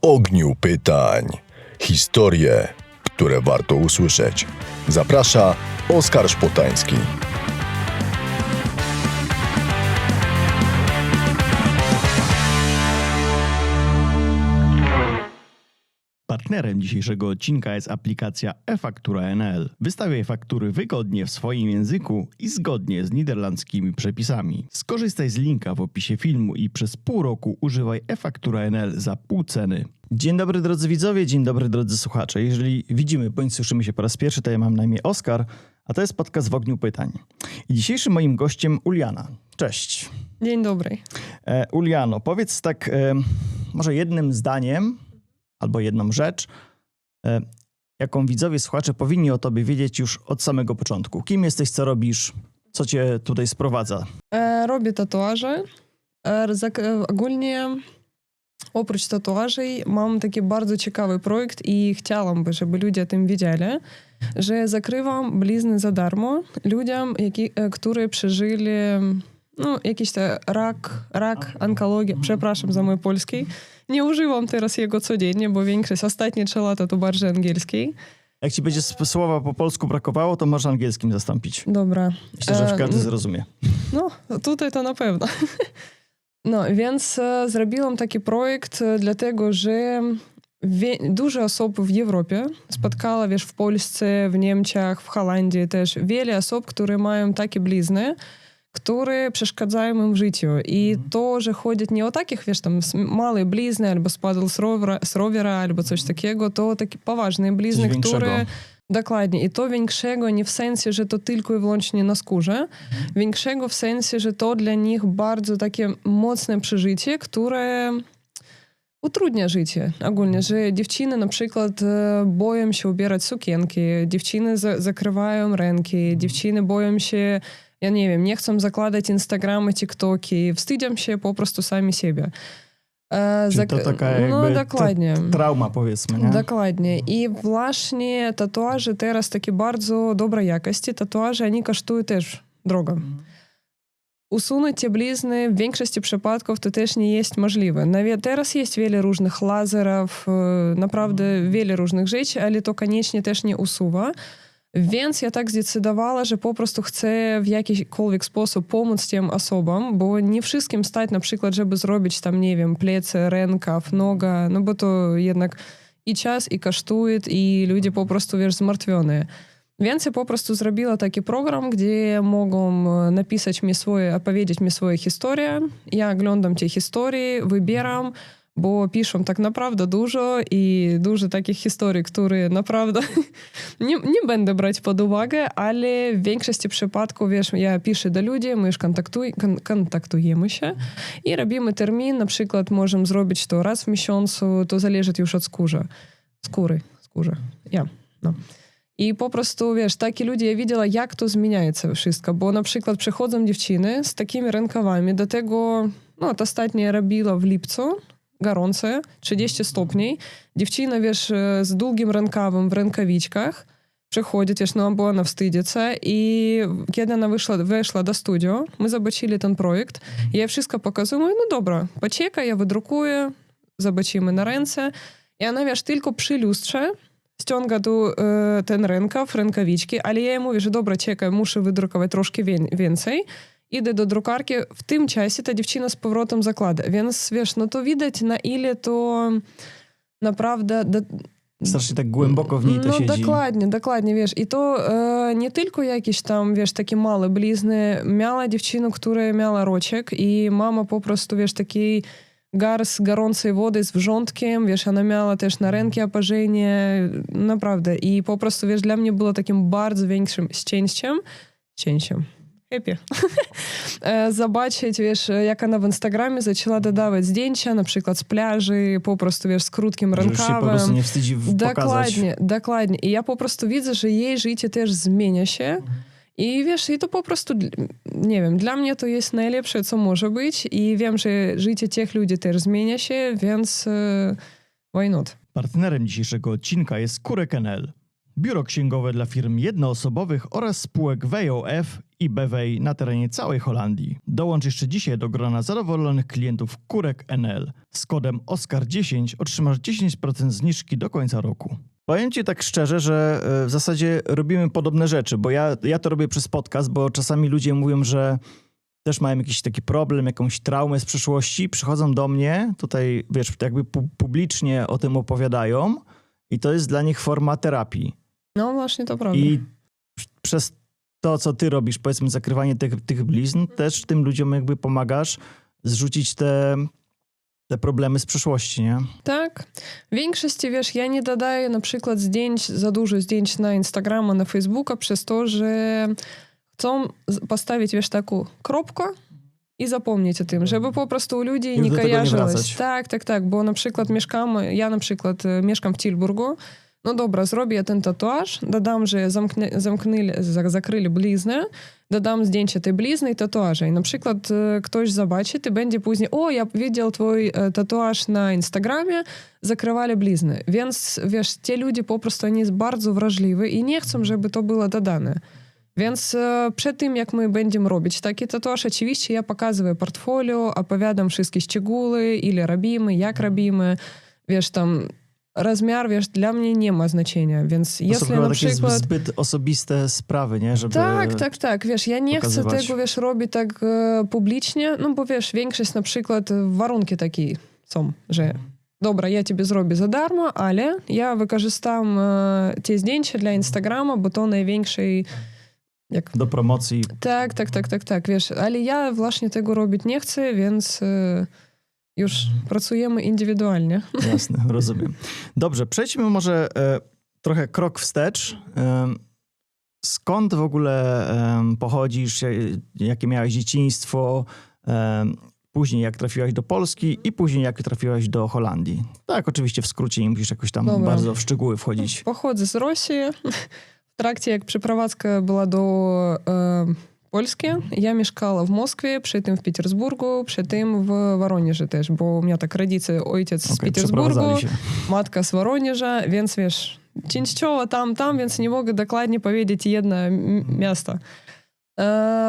ogniu pytań. Historie, które warto usłyszeć. Zaprasza Oskar Szpotański. Partnerem dzisiejszego odcinka jest aplikacja eFaktura.nl. Wystawiaj faktury wygodnie w swoim języku i zgodnie z niderlandzkimi przepisami. Skorzystaj z linka w opisie filmu i przez pół roku używaj eFaktura.nl za pół ceny. Dzień dobry drodzy widzowie, dzień dobry drodzy słuchacze. Jeżeli widzimy bądź słyszymy się po raz pierwszy, to ja mam na imię Oskar, a to jest podcast w ogniu pytań. I dzisiejszym moim gościem Uliana. Cześć. Dzień dobry. Uliano, powiedz tak może jednym zdaniem, albo jedną rzecz, jaką widzowie, słuchacze powinni o tobie wiedzieć już od samego początku. Kim jesteś, co robisz, co cię tutaj sprowadza? Robię tatuaże. Ogólnie oprócz tatuaży mam taki bardzo ciekawy projekt i chciałabym, żeby ludzie o tym wiedzieli, że zakrywam blizny za darmo ludziom, którzy przeżyli jakiś rak, onkologię. Przepraszam za mój polski. Nie używam teraz jego codziennie, bo większość ostatnie 3 lata to bardziej angielski. Jak ci będzie słowa po polsku brakowało, to możesz angielskim zastąpić. Dobra. Myślę, że każdy zrozumie. No, tutaj to na pewno. No, więc zrobiłam taki projekt, dlatego że dużo osób w Europie spotkało, w Polsce, w Niemczech, w Holandii też wiele osób, które mają takie blizny, które przeszkadzają im w życiu. I to, że chodzi nie o takich, tam małe blizny, albo spadł z rowera, albo coś takiego, to takie poważne blizny, które... Dokładnie. I to większego nie w sensie, że to tylko i wyłącznie na skórze, większego w sensie, że to dla nich bardzo takie mocne przeżycie, które utrudnia życie ogólnie, że dziewczyny na przykład boją się ubierać sukienki, dziewczyny zakrywają ręki, dziewczyny boją się, ja nie wiem, nie chcą zakładać Instagramy, TikToki, wstydzą się po prostu sami siebie. Czyli to taka jakby dokładnie. Trauma, powiedzmy, nie? Dokładnie. I właśnie tatuaże teraz takie bardzo dobrej jakości. Tatuaże, oni kosztują też drogo. Usunąć te blizny w większości przypadków to też nie jest możliwe. Nawet teraz jest wiele różnych laserów, naprawdę wiele różnych rzeczy, ale to koniecznie też nie usuwa. Więc ja tak zdecydowała, że po prostu chcę w jakikolwiek sposób pomóc tym osobom, bo nie wszystkim stać na przykład, żeby zrobić tam, nie wiem, plecy, rękaw, noga, no bo to jednak i czas, i kosztuje, i ludzie po prostu, zmartwione. Więc ja po prostu zrobiła taki program, gdzie mogą napisać mi opowiedzieć mi swoje historie. Ja oglądam te historie, wybieram, bo piszą tak naprawdę dużo i dużo takich historii, które naprawdę nie będę brać pod uwagę, ale w większości przypadków, ja piszę do ludzi, my już kontaktujemy się i robimy termin, na przykład możemy zrobić to raz w miesiącu, to zależy już od skóry. No. I po prostu, takie ludzie, ja widziała, jak to zmieniaється wszystko, bo na przykład przychodzą dziewczyny z takimi rękawami, do tego, to ostatnio robiła w lipcu, gorące, 30 stopni. Dziewczyna, z długim rękawem w rękawiczkach przychodzi, bo ona wstydzится. I kiedy ona weszła do studio, my zobaczyli ten projekt, ja wszystko pokazuję, mówię, dobra, poczekaj, ja wydrukuję, zobaczymy na ręce. I ona, tylko przy lustrze ściąga tu ten rękaw, rękawiczki, ale ja jej mówię, że dobra, czekaj, muszę wydrukować troszkę więcej. Idę do drukarki, w tym czasie ta dziewczyna z powrotem zakłada. Więc, to widać, na ile to naprawdę... Strasznie tak głęboko w niej to siedzi. Dokładnie, I to nie tylko jakieś tam, takie małe blizny. Miała dziewczynę, która miała roczek i mama po prostu, taki garść gorącej wody z wrzątkiem, ona miała też na rękę oparzenie, naprawdę. I po prostu, dla mnie było takim bardzo większym szczęściem. Happy. Zobaczyć, jak ona w Instagramie zaczęła dodawać zdjęcia, na przykład z plaży, po prostu, z krótkim rękawem. Że się po prostu nie wstydzi pokazać. Dokładnie. I ja po prostu widzę, że jej życie też zmienia się. I i to po prostu, nie wiem, dla mnie to jest najlepsze, co może być. I wiem, że życie tych ludzi też zmienia się, więc why not? Partnerem dzisiejszego odcinka jest Kurek.nl. biuro księgowe dla firm jednoosobowych oraz spółek WOF i BWI na terenie całej Holandii. Dołącz jeszcze dzisiaj do grona zadowolonych klientów Kurek NL. Z kodem OSCAR10 otrzymasz 10% zniżki do końca roku. Powiem ci tak szczerze, że w zasadzie robimy podobne rzeczy, bo ja to robię przez podcast, bo czasami ludzie mówią, że też mają jakiś taki problem, jakąś traumę z przeszłości, przychodzą do mnie, tutaj wiesz, jakby publicznie o tym opowiadają i to jest dla nich forma terapii. No właśnie, to prawda. I przez to, co ty robisz, powiedzmy zakrywanie tych blizn, też tym ludziom jakby pomagasz zrzucić te problemy z przeszłości, nie? Tak. W większości, wiesz, ja nie dodaję na przykład za dużo zdjęć na Instagrama, na Facebooka przez to, że chcą postawić, wiesz, taką kropkę i zapomnieć o tym, żeby po prostu ludzi nie kojarzyłось. Tak, bo na przykład mieszkam w Tilburgu, no dobra, zrobię ten tatuaż, dodam, że zakryli bliznę, dodam zdjęcie tej blizny i tatuaża. I na przykład ktoś zobaczy i będzie później, ja widział twój tatuaż na Instagramie, zakrywali blizny. Więc, wiesz, ci ludzie po prostu, oni są bardzo wrażliwi i nie chcą, żeby to było dodane. Więc przed tym, jak my będziemy robić taki tatuaż, oczywiście ja pokazuję portfolio, opowiadam wszystkie szczegóły, ile robimy, jak robimy, wiesz, tam rozmiar, wiesz, dla mnie nie ma znaczenia, więc jeśli na przykład... zbyt osobiste sprawy, nie? Żeby Tak, wiesz, ja nie chcę tego, wiesz, robić tak publicznie, no bo, wiesz, większość na przykład warunki takie są, że dobra, ja ciebie zrobię za darmo, ale ja wykorzystam te zdjęcia dla Instagrama, bo to największej do promocji. Tak, wiesz, ale ja właśnie tego robić nie chcę, więc już pracujemy indywidualnie. Jasne, rozumiem. Dobrze, przejdźmy może trochę krok wstecz. Skąd w ogóle pochodzisz, jakie miałeś dzieciństwo, później jak trafiłaś do Polski i później jak trafiłaś do Holandii? Tak, oczywiście w skrócie, nie musisz jakoś tam bardzo w szczegóły wchodzić. Pochodzę z Rosji. W trakcie, jak przeprowadzka była do Polski, ja mieszkała w Moskwie, przy tym w Petersburgu, przy tym w Woronieży też, bo u mnie tak rodzice, ojciec z Petersburgu, matka z Woronieża, więc wiesz, częściowo tam, więc nie mogę dokładnie powiedzieć jedno miasto.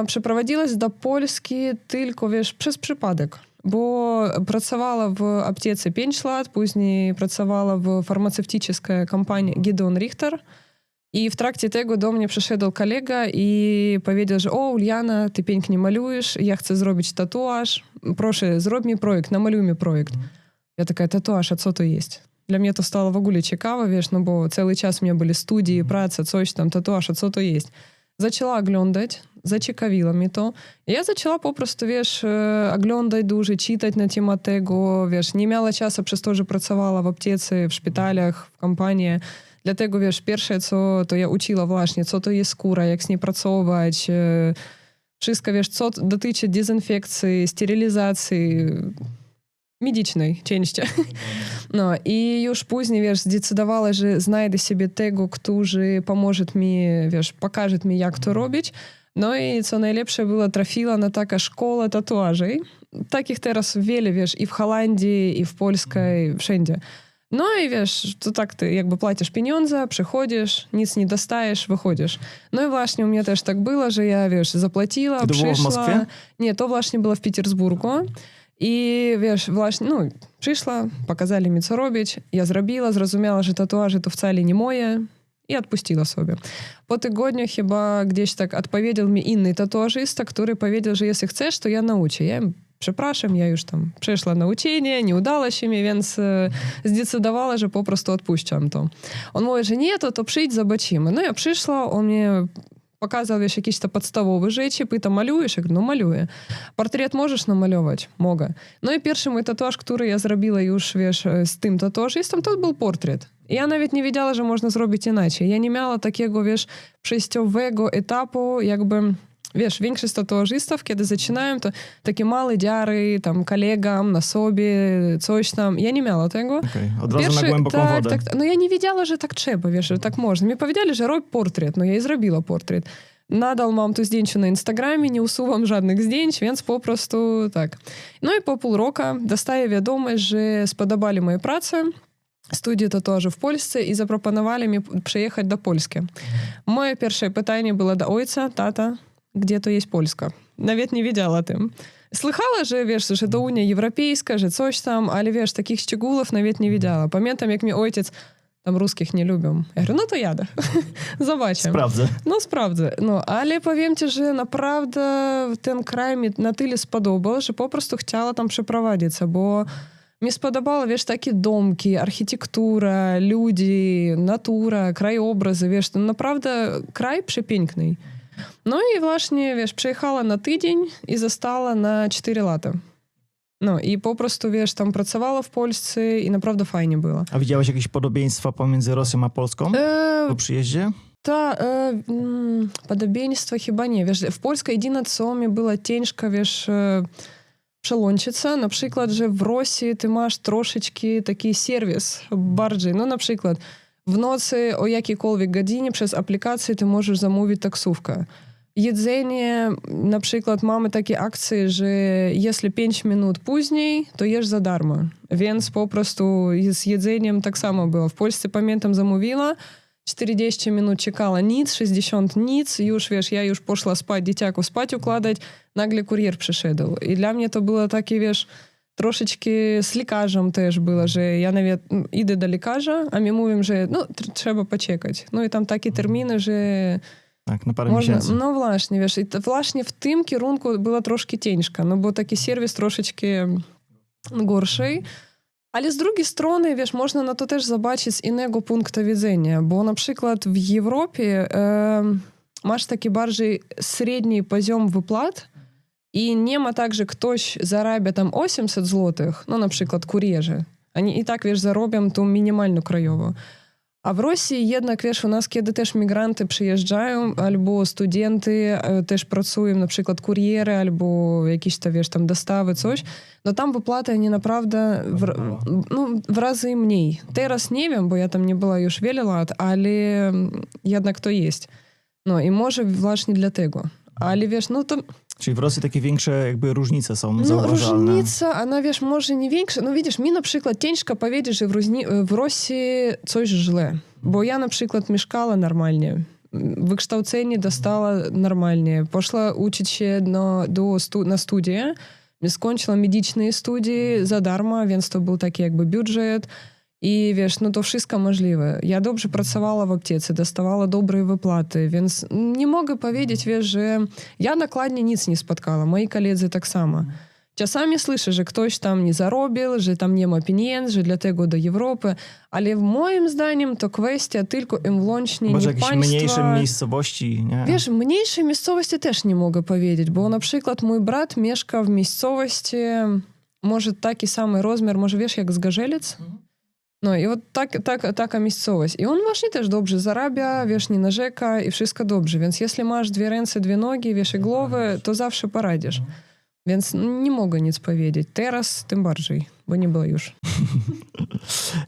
Przeprowadziłaś do Polski tylko, wiesz, przez przypadek, bo pracowała w aptece 5 lat, później pracowała w farmaceutycznej kompanii Gedeon Richter. I w trakcie tego do mnie przyszedł kolega i powiedział, że Uliana, ty pięknie malujesz, ja chcę zrobić tatuaż, proszę, zrób mi projekt, namaluj mi projekt. Ja taka, tatuaż, a co to jest? Dla mnie to stało w ogóle ciekawe, wiesz, no bo cały czas u mnie były studie, praca, coś tam, tatuaż, a co to jest? Zaczęła oglądać, zaciekawiło mnie to. Ja zaczęła po prostu, wiesz, oglądać dużo, czytać na temat tego, wiesz, nie miała czasu przez to, że pracowała w aptece, w szpitalach, w kompanii. Dlatego, wiesz, pierwsze, co to ja uczyła właśnie, co to jest skóra, jak z niej pracować, wszystko, wiesz, co dotyczy dezynfekcji, sterylizacji medycznej części. No i już później, wiesz, zdecydowała, że znajdę sobie tego, który pomoże mi, wiesz, pokaże mi, jak to robić. No i co najlepsze było, trafiła na taką szkołę tatuaży. Takich teraz wiele, wiesz, i w Holandii, i w Polskiej, wszędzie. No i wiesz, to tak ty jakby płacisz pieniądze, przychodzisz, nic nie dostajesz, wychodzisz. No i właśnie u mnie też tak było, że ja, wiesz, zapłaciła, to było w Moskwie? Nie, to właśnie było w Petersburgu. I wiesz, właśnie, no, przyszła, pokazali mi, co robić, ja zrobiła, zrozumiała, że tatuaże to wcale nie moje i odpuściła sobie. Po tygodniu chyba gdzieś tak odpowiedział mi inny tatuażysta, który powiedział, że jeśli chcesz, to ja nauczę. Ja przepraszam, ja już tam przeszła nauczenie, nie udało się mi, więc zdecydowała, że po prostu odpuszczam to. On mówi, że nie, to przyjdź, zobaczymy. No ja przyszła, on mnie pokazał, wiesz, jakieś to podstawowe rzeczy, pyta, malujesz? Ja говорю, no maluję. Portret możesz namalować? Mogę. No i pierwszy mój tatuaż, który ja zrobiła już, wiesz, z tym tatuażystą, to był portret. Ja nawet nie wiedziała, że można zrobić inaczej. Ja nie miała takiego, wiesz, przejściowego etapu, jakby... Wiesz, większość tatuażystów, kiedy zaczynają, to takie małe dziary, tam kolegom, na sobie, coś tam. Ja nie miała tego. Okay. Od razu na głęboką wodę. Tak, no ja nie wiedziała, że tak trzeba, wiesz, że tak można. Mi powiedzieli, że robię portret, no ja i zrobiła portret. Nadal mam to zdjęcie na Instagramie, nie usuwam żadnych zdjęć, więc po prostu tak. No i po pół roku dostaję wiadomość, że spodobali moje prace студію татуажу в Польsce і запропонували мені приїхати до Польськи. Моє перше питання було до ojca, тата, де то є Польська. Навіть не wiedziała tym. Слыхала, że to Unia Europejska, że coś tam, ale wiesz, takich szczegółów nawet nie wiedziała. Pamiętam, jak mi ojciec, tam ruskich nie lubią. Ja говорю, no to jadę. Zobaczę. Sprawdzę. No sprawdzę. No, ale powiem ci, że naprawdę ten kraj mi na tyle spodobał, że po prostu chciała tam przeprowadzić, bo mi spodobało, wiesz, takie domki, architektura, ludzie, natura, krajobrazy, wiesz, to naprawdę kraj przepiękny. No i właśnie, wiesz, przyjechała na tydzień i została na 4 lata. No i po prostu, wiesz, tam pracowała w Polsce i naprawdę fajnie było. A widziałaś jakieś podobieństwa pomiędzy Rosją a Polską po przyjeździe? Podobieństwa chyba nie. Wiesz, w Polsce jedyne, co mi było ciężko, wiesz, przełączyć, na przykład, że w Rosji ty masz troszeczkę taki serwis bardziej. No na przykład w nocy o jakiejkolwiek godzinie przez aplikację ty możesz zamówić taksówkę. Jedzenie, na przykład mamy takie akcje, że jeśli 5 minut później, to jesz za darmo. Więc po prostu z jedzeniem tak samo było. W Polsce, pamiętam, zamówiła, 40 minut czekała nic, 60 nic, już wiesz, ja już poszła spać, dzieciaku spać układać, nagle kurier przyszedł. I dla mnie to było takie, wiesz, troszeczkę z lekarzem też było, że ja nawet idę do lekarza, a mi mówią, że no, trzeba poczekać. No i tam takie terminy, że tak, na parę miesięcy. No właśnie, wiesz, i właśnie w tym kierunku było troszkę ciężko, no bo taki serwis troszeczkę gorszy. Ale z drugiej strony, wiesz, można na to też zobaczyć z innego punktu widzenia, bo na przykład w Europie masz taki bardziej średni poziom wypłat i nie ma tak, że ktoś zarabia tam 800 złotych, no na przykład kurierzy. Oni i tak, wiesz, zarobią tą minimalną krajową. A w Rosji jednak, wiesz, u nas, kiedy też migranty przyjeżdżają, albo studenty też pracują, na przykład kuriery, albo jakieś to, wiesz, tam dostawy, coś, no tam wypłaty oni naprawdę w razy mniej. Teraz nie wiem, bo ja tam nie była już wiele lat, ale jednak to jest. No i może właśnie dlatego. Ale wiesz, no to... Czyli w Rosji takie większe jakby różnice są zauważalne. No różnica, ona wiesz, może nie większa. No widzisz, mi na przykład ciężko powiedzieć, że w Rosji coś źle. Bo ja na przykład mieszkała normalnie. Wykształcenie dostała normalnie. Poszła uczyć się na studia. Skończyła medyczne studia za darmo, więc to był taki jakby budżet. I wiesz, no to wszystko możliwe. Ja dobrze pracowała w aptece, dostawała dobre wypłaty, więc nie mogę powiedzieć, wiesz, że ja nakładnie nic nie spotkała, moi koledzy tak samo. Czasami słyszę, że ktoś tam nie zarobił, że tam nie ma pieniędzy, że dlatego do Europy, ale moim zdaniem to kwestia tylko i wyłącznie może nie jakieś państwa... mniejsze miejscowości, nie? Wiesz, mniejszej miejscowości też nie mogę powiedzieć, bo na przykład mój brat mieszka w miejscowości, może taki sam rozmiar, może wiesz, jak Zgorzelec? No i taka miejscowość. I on właśnie też dobrze zarabia, wiesz, nie narzeka i wszystko dobrze. Więc jeśli masz 2 ręce, 2 nogi, wiesz, i głowę, to zawsze poradzisz. Więc nie mogę nic powiedzieć. Teraz tym bardziej, bo nie było już.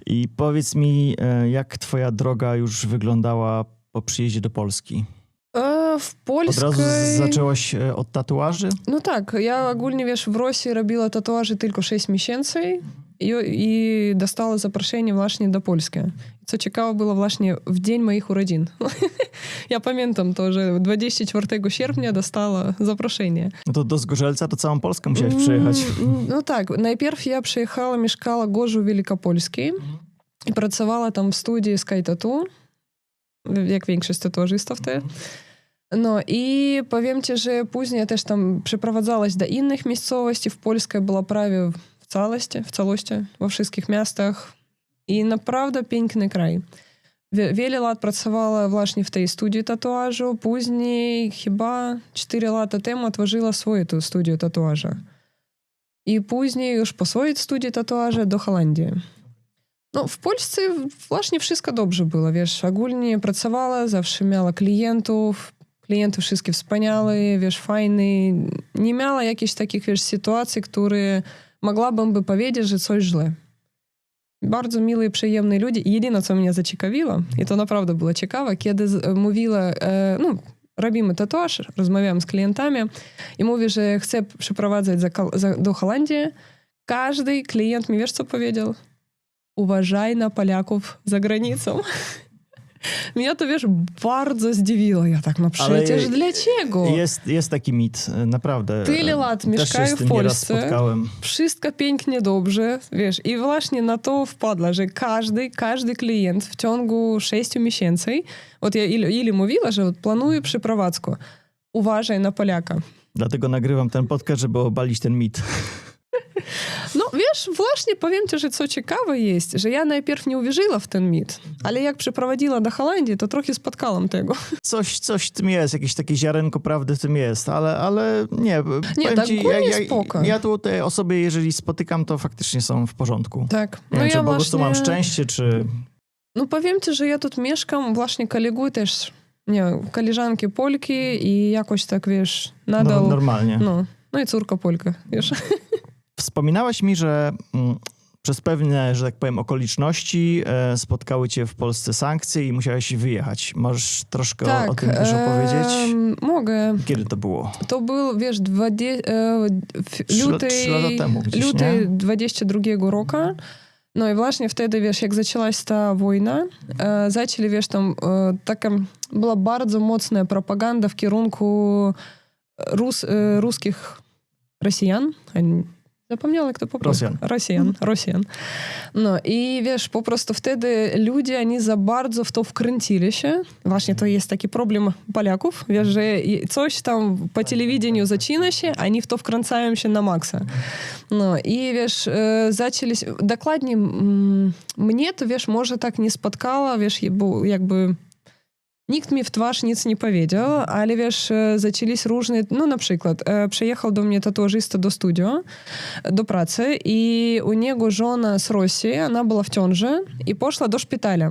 I powiedz mi, jak twoja droga już wyglądała po przyjeździe do Polski? W Polsce... Od razu zaczęłaś od tatuaży? No tak, ja ogólnie, wiesz, w Rosji robiła tatuaże tylko 6 miesięcy i dostała zaproszenie właśnie do Polski. Co ciekawe było właśnie w dzień moich urodzin. Ja pamiętam to, że 24 sierpnia dostała zaproszenie. No to do Zgorzelca to całą Polskę musiałaś przyjechać. No tak, najpierw ja przyjechała, mieszkała w Gorzu Wielkopolskiej i pracowała tam w studii Sky Tattoo, jak większość tatuażystów też. No i powiem ci, że później też tam przeprowadzałaś do innych miejscowości. W Polsce była prawie w całości, we wszystkich miastach. I naprawdę piękny kraj. Wiele lat pracowała właśnie w tej studii tatuażu. Później chyba 4 lata temu otworzyła swoją studię tatuażu. I później już po swojej studii tatuażu do Holandii. No, w Polsce właśnie wszystko dobrze było, wiesz, ogólnie pracowała, zawsze miała klientów wszystkie wspaniałe, wiesz, fajne. Nie miała jakichś takich, wiesz, sytuacji, które mogłabym by powiedzieć, że coś źle. Bardzo miłe i przyjemne ludzie. I jedyne, co mnie zaciekawiło, i to naprawdę było ciekawe, kiedy mówiła, no, robimy tatuaż, rozmawiamy z klientami i mówi, że chce przeprowadzać do Holandii. Każdy klient mi, wiesz, co powiedział? uważaj na Polaków za granicą. Mnie to, wiesz, bardzo zdziwiło. Ja tak, no przecież dlaczego? Jest taki mit, naprawdę. Tyle lat mieszkаю w Polsce. Spotkałem. Wszystko pięknie, dobrze, wiesz. I właśnie na to wpadła, że każdy klient w ciągu 6 miesięcy, вот ja ile mówiła, że planuję przeprowadzkę. Uważaj na Polaka. Dlatego nagrywam ten podcast, żeby obalić ten mit. No wiesz, właśnie powiem ci, że co ciekawe jest, że ja najpierw nie uwierzyła w ten mit, ale jak przeprowadziła do Holandii, to trochę spotkałam tego. Coś w tym jest, jakieś takie ziarenko prawdy w tym jest, ale nie. Nie, tak ogólnie spoko. Ja tu te osoby, jeżeli spotykam, to faktycznie są w porządku. Tak. Nie wiem, czy po prostu mam szczęście, czy... No powiem ci, że ja tu mieszkam, właśnie koleguję też, nie, koleżanki Polki i jakoś tak, wiesz, nadal... Normalnie. No i córka Polka, wiesz. Wspominałaś mi, że przez pewne, że tak powiem, okoliczności spotkały cię w Polsce sankcje i musiałeś wyjechać. Możesz troszkę o tym też opowiedzieć? Mogę. Kiedy to było? To był, wiesz, luty 22 roku. No i właśnie wtedy, wiesz, jak zaczęłaś ta wojna, zaczęli, wiesz, tam taka była bardzo mocna propaganda w kierunku ruskich Rosjan. Zapomniałam, jak to po polsku. Rosjan. No i wiesz, po prostu wtedy ludzie, oni za bardzo w to wkręcili się. Właśnie to jest taki problem Polaków, wiesz, że coś tam po telewideniu zaczyna się, a oni w to wkręcają się na maksa. No i wiesz, zaczęli... Dokładnie mnie to, wiesz, może tak nie spotkało, wiesz, bo jakby... Nikt mi w twarz nic nie powiedział, ale wiesz, zaczęliś różne, no na przykład przyjechał do mnie tatuażysta do studio, do pracy i u niego żona z Rosji, ona była w ciąży i poszła do szpitala.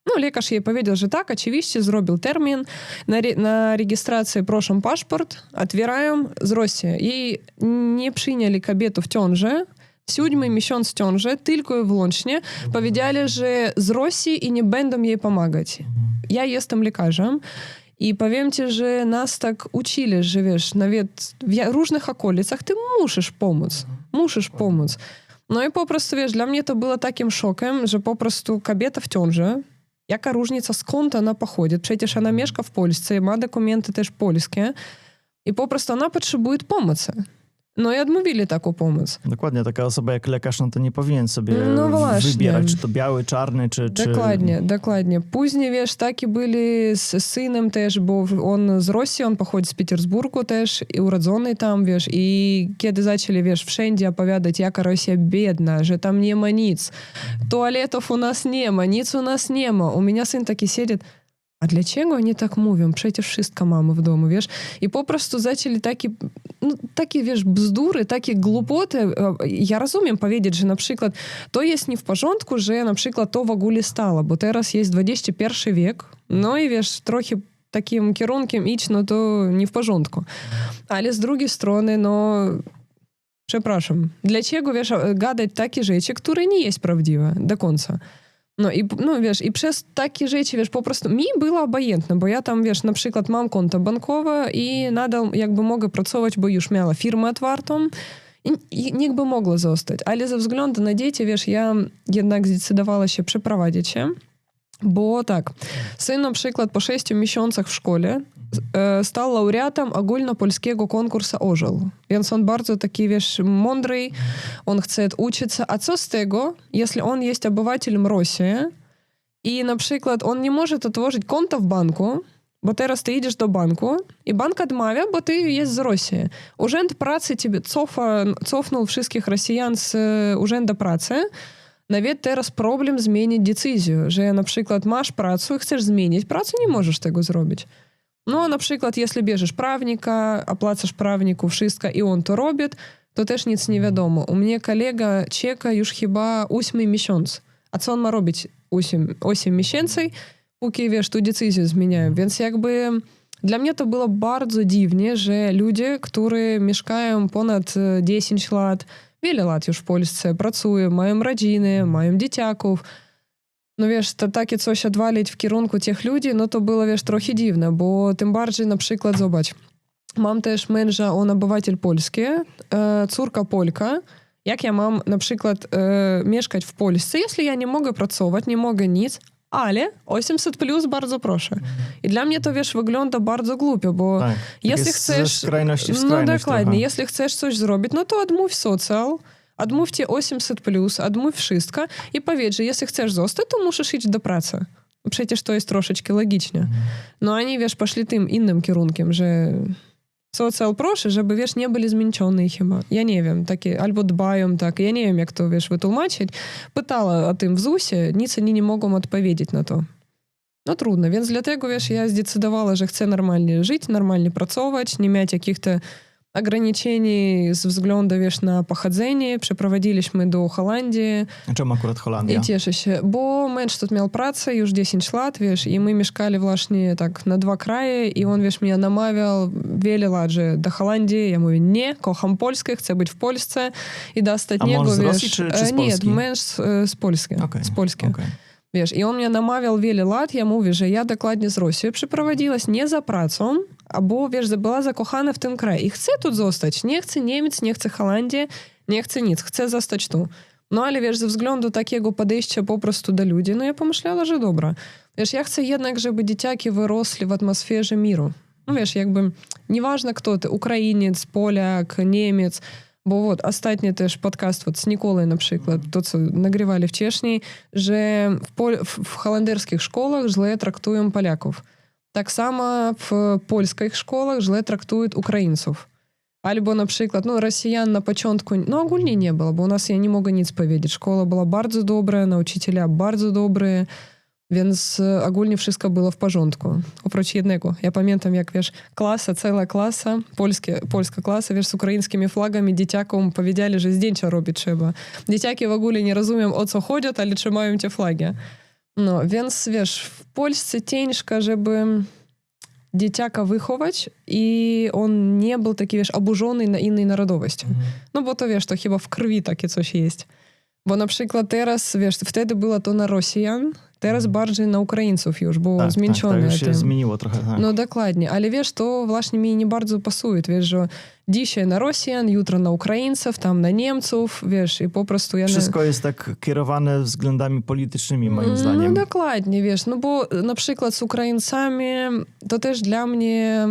No lekarz jej powiedział, że tak, oczywiście, zrobił termin, na rejestrację proszę paszport, otwierają z Rosji. I nie przyjęli kobietę w ciąży, 7 miesiąc ciąży, tylko i wyłącznie powiedzieli, że z Rosji i nie będą jej pomagać. Ja jestem lekarzem i powiem ci, że nas tak uczyli, że wiesz, nawet w różnych okolicach ty musisz pomóc. No i po prostu, wiesz, dla mnie to było takim szokiem, że po prostu kobieta w ciąży, jaka różnica, skąd ona pochodzi? Przecież ona mieszka w Polsce, ma dokumenty też polskie i po prostu ona potrzebuje pomocy. No i odmówili taką pomoc. Dokładnie, taka osoba jak lekarz, no to nie powinien sobie wybierać, czy to biały, czarny, czy... Dokładnie. Później, wiesz, takie byli z synem też, bo on z Rosji, on pochodzi z Petersburgu też, i urodzony tam, wiesz, i kiedy zaczęli, wiesz, wszędzie opowiadać, jaka Rosja biedna, że tam nie ma nic, туалетов у нас nie ma, nic u nas nie ma. U mnie syn taki siedzieć, a dlaczego oni tak mówią? Przecież wszystko mamy w domu, wiesz? I po prostu zaczęli takie, wiesz, bzdury, takie głupoty. Ja rozumiem powiedzieć, że na przykład to jest nie w porządku, że na przykład to w ogóle stało, bo teraz jest XXI wiek, no i wiesz, trochę takim kierunkiem iść, no to nie w porządku. Ale z drugiej strony, no... Przepraszam. Dlaczego, wiesz, gadać takie rzeczy, które nie jest prawdziwe do końca? No i, no wiesz, i przez takie rzeczy, wiesz, po prostu mi było obojętne, bo ja tam, wiesz, na przykład mam konto bankowe i nadal jakby mogę pracować, bo już miała firmę otwartą i niech by mogło zostać. Ale ze względu na dzieci, wiesz, ja jednak zdecydowała się przeprowadzić się, bo tak, syn na przykład po 6 miesiącach w szkole stał laureatem ogólnopolskiego konkursu Orzeł. Więc on bardzo taki, wiesz, mądry, on chce uczyć się. A co z tego, jeśli on jest obywatelem Rosji i na przykład on nie może otworzyć konta w banku, bo teraz ty idziesz do banku i bank odmawia, bo ty jest z Rosji. Urząd Pracy ciebie cofnął wszystkich Rosjan z Urzędu Pracy. Nawet teraz problem zmienić decyzję, że na przykład masz pracę i chcesz zmienić pracę, nie możesz tego zrobić. No, na przykład, jeśli bierzesz prawnika, opłacasz prawniku wszystko i on to robi, to też nic nie wiadomo. U mnie kolega czeka już chyba 8 miesiąc. A co on ma robić 8 miesięcy, póki, wiesz, tu decyzję zmieniają. Więc jakby dla mnie to było bardzo dziwnie, że ludzie, którzy mieszkają ponad 10 lat, wiele lat już w Polsce, pracują, mają rodziny, mają dzieciaków, no wiesz, to takie coś odwalić w kierunku tych ludzi, no to było, wiesz, trochę dziwne, bo tym bardziej, na przykład, zobacz, mam też męża, on obywatel polski, córka Polka Jak ja mam na przykład mieszkać w Polsce, jeśli ja nie mogę pracować, nie mogę nic, ale 800 plus bardzo proszę. I dla mnie to, wiesz, wygląda bardzo głupio, bo Tak, jeśli chcesz... ze skrajności w No skrajność dokładnie, trochę. jeśli chcesz coś zrobić, no to odmów socjal, odmówcie 800 plus, odmów wszystko i powiedz, że jeśli chcesz zostać, to musisz iść do pracy. Przecież to jest troszeczkę logicznie. No oni, wiesz, poszli tym innym kierunkiem, że socjal proszę, żeby, wiesz, nie byli zmęczeni chyba. Ja nie wiem, takie, albo dbają tak, ja nie wiem, jak to, wiesz, wytłumaczyć. Pytała o tym w ZUS-ie, nic oni nie mogą odpowiedzieć na to. No trudno, więc dlatego, wiesz, ja zdecydowała, że chcę normalnie żyć, normalnie pracować, nie mieć jakichś ограничений ze względu, wiesz, na pochodzenie. Przeprowadziliśmy do Holandii. Czemu akurat Holandia? I cieszę się, bo męż тут miał pracę już 10 lat, wiesz, i my mieszkali właśnie tak na dwa kraje, i on, wiesz, mnie namawiał wiele lat, że do Holandii. Ja mówię, nie, kocham Polskę, chcę być w Polsce i do ostatniego, A mąż z wiesz... Rosji czy z Polski? Nie, męż z Polski. Okay. Z Polski. Okay. Wiesz, i on mnie namawiał wiele lat, ja mówię, że ja dokładnie z Rosji przeprowadziłaś nie za pracą, albo, wiesz, była zakochana w tym kraju i chcę tu zostać. Nie chcę Niemiec, nie chcę Holandii, nie chcę nic, chcę zostać tu. No ale, wiesz, ze względu takiego podejścia po prostu do ludzi, no ja pomyślała, że dobra. Wiesz, ja chcę jednak, żeby dzieciaki wyrosli w atmosferze miru. No wiesz, jakby, nieważne kto ty, Ukrainiec, Polak, Niemiec, bo вот ostatni też podcast z Nikolą na przykład, to co nagrywali wcześniej, że w holenderskich szkołach źle traktują Polaków. Tak samo w polskich szkołach źle traktują Ukraińców. Albo na przykład, no Rosjan na początku, no ogólnie nie było, bo u nas ja nie mogę nic powiedzieć. Szkoła była bardzo dobra, nauczyciele bardzo dobrzy, więc ogólnie wszystko było w porządku. Oprócz jednego. Ja pamiętam, jak, wiesz, klasa, cała klasa, polska klasa, wiesz, z ukraińskimi flagami dzieciakom powiedzieli, że zdjęcia robić trzeba. Dzieciaki w ogóle nie rozumieją, o co chodzi, ale trzymają te flagi. No, więc, wiesz, w Polsce ciężko, żeby dzieciaka wychować i on nie był taki, wiesz, oburzony na innej narodowości. No bo to, wiesz, to chyba w krwi takie coś jest. Bo na przykład teraz, wiesz, wtedy było to na Rosjan, teraz bardziej na Ukraińców już, bo zmęczone. Tak, już się zmieniło trochę. Tak. No dokładnie, ale wiesz, to właśnie mi nie bardzo pasuje, wiesz, że dzisiaj na Rosjan, jutro na Ukraińców, tam na Niemców, wiesz, i po prostu ja... Wszystko jest tak kierowane względami politycznymi, moim zdaniem. No dokładnie, wiesz, no bo na przykład z Ukraińcami to też dla mnie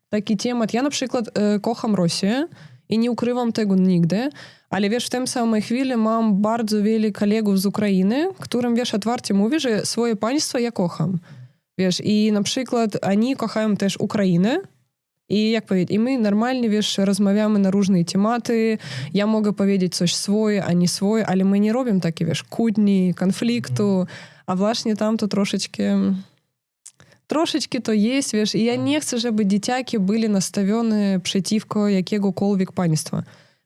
taki temat. Ja na przykład kocham Rosję i nie ukrywam tego nigdy, ale wiesz, w tym samej chwili mam bardzo wiele kolegów z Ukrainy, którym, wiesz, otwarcie mówię, że swoje państwo ja kocham. Wiesz, i na przykład oni kochają też Ukrainę i jak powiedzieć, i my normalnie, wiesz, rozmawiamy na różne tematy, ja mogę powiedzieć coś swoje, a nie swoje, ale my nie robimy takie, wiesz, kłótni, konfliktu, a właśnie tam to troszeczkę to jest, wiesz, i ja nie chcę, żeby dzieciaki byli nastawione przeciwko jakiegokolwiek państwa.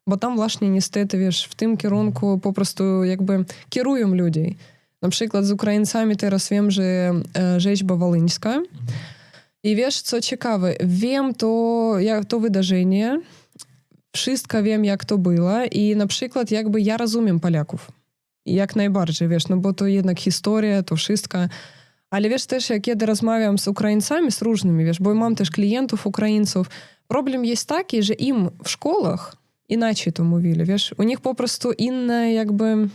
Bo tam właśnie niestety, wiesz, w tym kierunku po prostu jakby kierują ludzi. Na przykład z Ukraińcami teraz wiem, że rzeźba wolyńska. I wiesz, co ciekawe, wiem to wydarzenie, wszystko wiem, jak to było i na przykład jakby ja rozumiem Polaków. Jak najbardziej, wiesz, no bo to jednak historia, to wszystko. Ale wiesz, też jak kiedy rozmawiam z Ukraińcami, z różnymi, wiesz, bo mam też klientów Ukraińców, problem jest taki, że im w szkołach inaczej to mówili, wiesz, u nich po prostu inne jakby...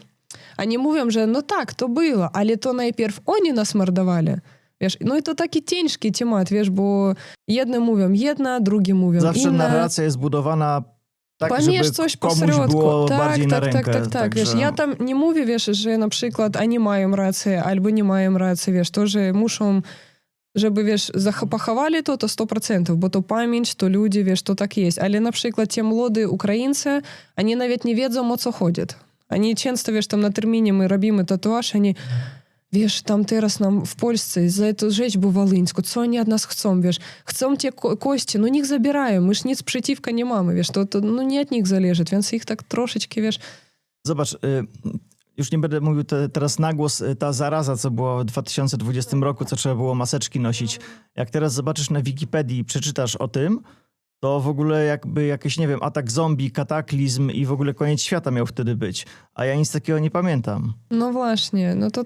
Oni mówią, że no tak, to było, ale to najpierw oni nas mordowali. Wiesz, no i to taki ciężki temat, wiesz, bo jedne mówią jedno, drugie mówią zawsze inne. narracja jest budowana tak, Pomierz żeby coś komuś pośrodku. było bardziej na rękę. Tak. Także... Wiesz, ja tam nie mówię, wiesz, że na przykład oni mają rację albo nie mają racji, wiesz, to, że muszą, żeby, wiesz, pochowali to 100%, bo to pamięć, to ludzie, wiesz, to tak jest. Ale na przykład ci młodzi Ukraińcy, oni nawet nie wiedzą, o co chodzi. Oni często, wiesz, tam na terminie my robimy tatuaż, oni, wiesz, tam teraz nam w Polsce za эту rzeźbę wolyńską, co oni od nas chcą, wiesz, chcą te kości, no niech zabierają, my już nic przeciwko nie mamy, wiesz, to no nie od nich zależy, więc ich tak troszeczkę, wiesz... Zobacz, już nie będę mówił teraz na głos, ta zaraza, co było w 2020 roku, co trzeba było maseczki nosić. Jak teraz zobaczysz na Wikipedii i przeczytasz o tym, to w ogóle jakby jakiś, nie wiem, atak zombie, kataklizm i w ogóle koniec świata miał wtedy być. A ja nic takiego nie pamiętam. No właśnie, no to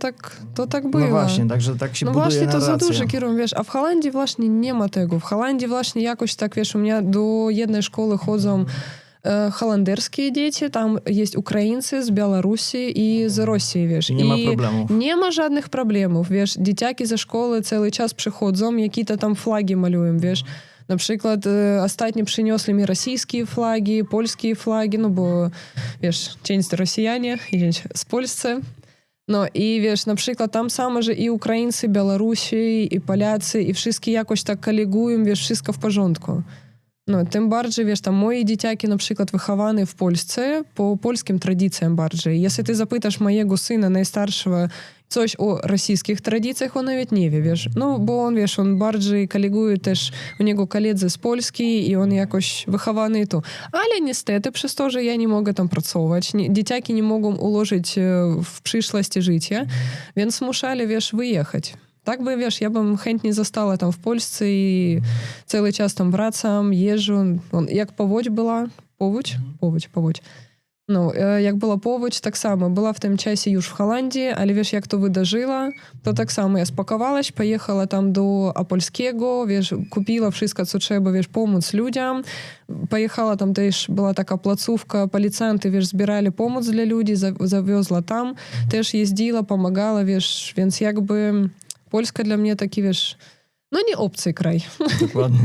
tak było. No właśnie, także tak się no buduje właśnie, narracja. to za dużo kierują, wiesz, a w Holandii właśnie nie ma tego. W Holandii właśnie jakoś tak, wiesz, u mnie do jednej szkoły chodzą holenderskie dzieci, tam jest Ukraińcy z Białorusi i z Rosji, wiesz. I nie ma problemów. Nie ma żadnych problemów, wiesz. Dzieciaki ze szkoły cały czas przychodzą, jakieś tam flagi malują, wiesz. Na przykład ostatnio przyniosli mi rosyjskie flagi, polskie flagi, no bo, wiesz, część Rosjanie, część z Polsce. No i wiesz, na przykład tam samo, że i Ukraińcy, Białorusi, i Polacy, i wszystkie jakoś tak kolegują, wiesz, wszystko w porządku. No, tym bardziej, wiesz, tam moje dzieciaki na przykład wychowane w Polsce po polskim tradycjom bardziej. Jeśli ty zapytasz mojego syna najstarszego coś o rosyjskich tradycjach, on nawet nie wie, wiesz. No, bo on, wiesz, on bardziej koleguje też, u niego koledzy z Polski i on jakoś wychowany tu. Ale niestety, przez to, że ja nie mogę tam pracować, dzieciaki nie mogą ułożyć w przyszłości życia, więc musieli, wiesz, wyjechać. Tak by, wiesz, ja bym chętnie została tam w Polsce i cały czas tam wracam, jeżdżę. Jak powódź była, powódź. No, jak była powódź, tak samo. Była w tym czasie już w Holandii, ale wiesz, jak to wydarzyło, to tak samo ja spakowałaś, pojechała tam do Opolskiego, wiesz, kupiła wszystko, co trzeba, wiesz, pomóc ludziom. Pojechała tam też, była taka placówka, policjanty, wiesz, zbierali pomoc dla ludzi, zawiozła tam, też jeździła, pomagała, wiesz, więc jakby Polska dla mnie taki, wiesz, no nie obcy kraj. Dokładnie.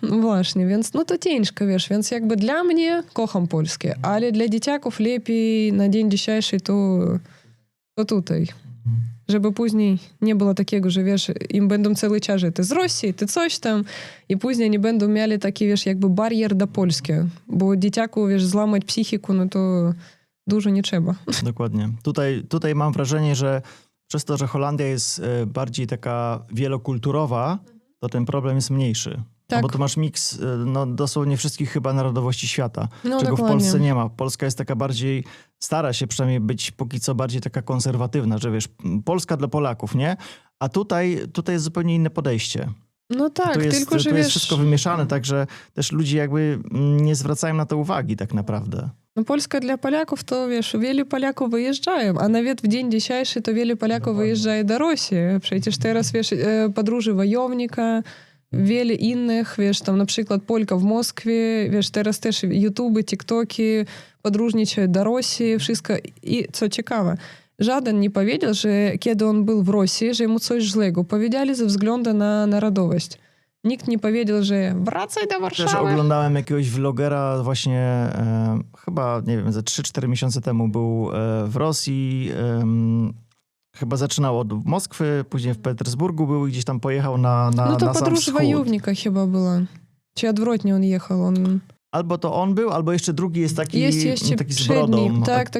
Właśnie, więc no to ciężko, wiesz, więc jakby dla mnie kocham Polskę, ale dla dzieciaków lepiej na dzień dzisiejszy to tutaj. Żeby później nie było takiego, że wiesz, im będą cały czas, że ty z Rosji, ty coś tam i później nie będą mieli taki, wiesz, jakby barier do Polski, bo dzieciaku, wiesz, złamać psychiku, no to dużo nie trzeba. Dokładnie. Tutaj mam wrażenie, że przez to, że Holandia jest bardziej taka wielokulturowa, to ten problem jest mniejszy. Tak. No bo tu masz miks no, dosłownie wszystkich chyba narodowości świata, No, czego dokładnie. w Polsce nie ma. Polska jest taka bardziej, stara się przynajmniej być póki co bardziej taka konserwatywna, że wiesz, Polska dla Polaków, nie? A tutaj jest zupełnie inne podejście. No tak, Tu jest, tylko że tu jest wiesz, wszystko wymieszane, także też ludzie jakby nie zwracają na to uwagi tak naprawdę. no Polska dla Polaków to, wiesz, wielu Polaków wyjeżdżają, a nawet w dzień dzisiejszy to wielu Polaków wyjeżdżaje do Rosji. Przecież teraz, wiesz, podróży wojownika, wiele innych, wiesz, tam na przykład Polka w Moskwie, wiesz, teraz też YouTube, TikToki, podróżnicze do Rosji, wszystko. I co ciekawe, żaden nie powiedział, że kiedy on był w Rosji, że mu coś źlego. Powiedzieli ze względu na narodowość. Nikt nie powiedział, że wracaj do Warszawy. Też oglądałem jakiegoś vlogera właśnie chyba, nie wiem, ze 3-4 miesiące temu był w Rosji. Chyba zaczynał od Moskwy, później w Petersburgu był i gdzieś tam pojechał na No to na sam podróż wschód. wojownika chyba była. Czy odwrotnie on jechał? Albo to on był, albo jeszcze drugi jest taki, Jest taki z przed brodą. nim. Tak.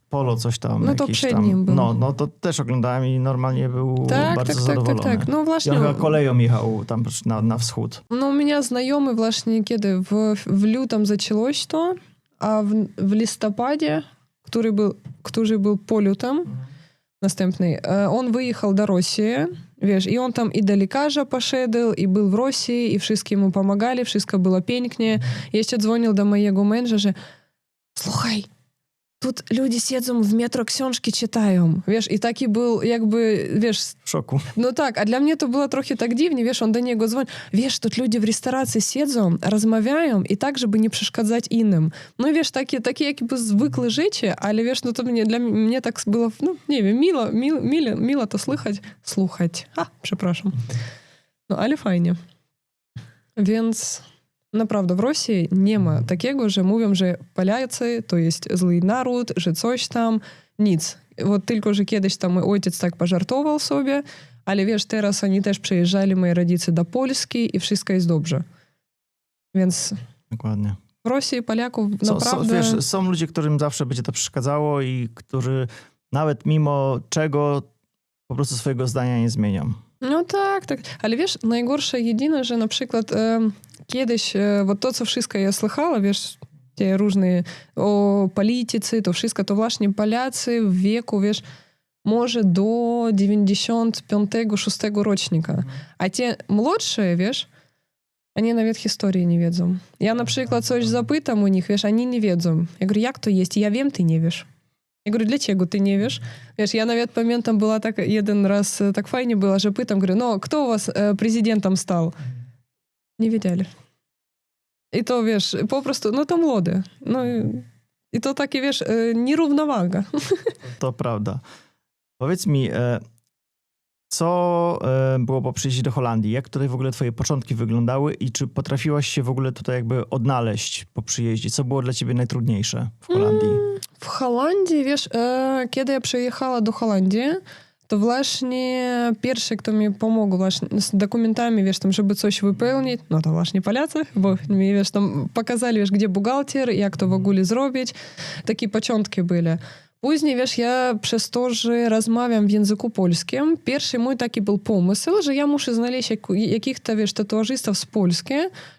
Polo coś tam. No to jakieś przed tam. nim był. No to też oglądałem i normalnie był bardzo zadowolony. Tak. No I właśnie. on chyba koleją jechał tam na wschód. No u меня знайомый właśnie kiedy w lutym zaczęłoś to, a w listopadzie, który był po lutym następny, on wyjechał do Rosji, wiesz, i on tam i do lekarza poszedł, i był w Rosji, i wszyscy mu pomagali, wszystko było pięknie. Jeszcze dzwonił do mojego męża, że słuchaj, тут люди siedzą w metro, książki czytają, wiesz, i taki był jakby, wiesz, W szoku. no tak, a dla mnie to było trochę tak dziwnie, wiesz, on do niego dzwoni, wiesz, тут ludzie w restauracji siedzą, rozmawiają i tak, żeby nie przeszkadzać innym. No wiesz, takie jakby zwykłe życie, ale wiesz, no to dla mnie tak było, no nie wiem, miło to słuchać. Przepraszam. No ale fajnie. Więc naprawdę w Rosji nie ma takiego, że mówią, że Polacy to jest zły naród, że coś tam, nic. Вот tylko, że kiedyś tam mój ojciec tak pożartował sobie, ale wiesz, teraz oni też przyjeżdżali, moi rodzice, do Polski i wszystko jest dobrze. Więc Dokładnie. w Rosji Polaków naprawdę... Wiesz, są ludzie, którym zawsze będzie to przeszkadzało i którzy nawet mimo czego po prostu swojego zdania nie zmienią. No tak. Ale wiesz, najgorsze jedyne, że na przykład kiedyś, вот to, co wszystko ja słyszała, wiesz, te różne o polityce, to wszystko, to właśnie Polacy w wieku, wiesz, może do 95-6 rocznika. A te młodsze, wiesz, oni nawet historii nie wiedzą. Ja na przykład coś zapytam u nich, wiesz, oni nie wiedzą. Ja говорю, jak to jest? Ja wiem, ty nie wiesz. Ja говорю, dlaczego ty nie wiesz? Wiesz, ja nawet pamiętam, była tak, jeden raz tak fajnie było, że pytam, говорю, no, kto u was prezydentem stał? Nie wiedzieli. I to, wiesz, po prostu, no to młody. No i to takie, wiesz, nierównowaga. To prawda. Powiedz mi, co było po przyjeździe do Holandii? Jak tutaj w ogóle twoje początki wyglądały i czy potrafiłaś się w ogóle tutaj jakby odnaleźć po przyjeździe? Co było dla ciebie najtrudniejsze w Holandii? W Holandii, wiesz, kiedy ja przyjechała do Holandii, to właśnie pierwszy, kto mi pomógł właśnie z dokumentami, wiesz, tam, żeby coś wypełnić, no to właśnie Polacy, bo mi, wiesz, tam pokazali, wiesz, gdzie buchalter, jak to w ogóle zrobić. Takie początki były. Później, wiesz, ja przez to, że rozmawiam w języku polskim, pierwszy mój taki był pomysł, że ja muszę znaleźć jakich-to, wiesz, tatuażystów z Polski,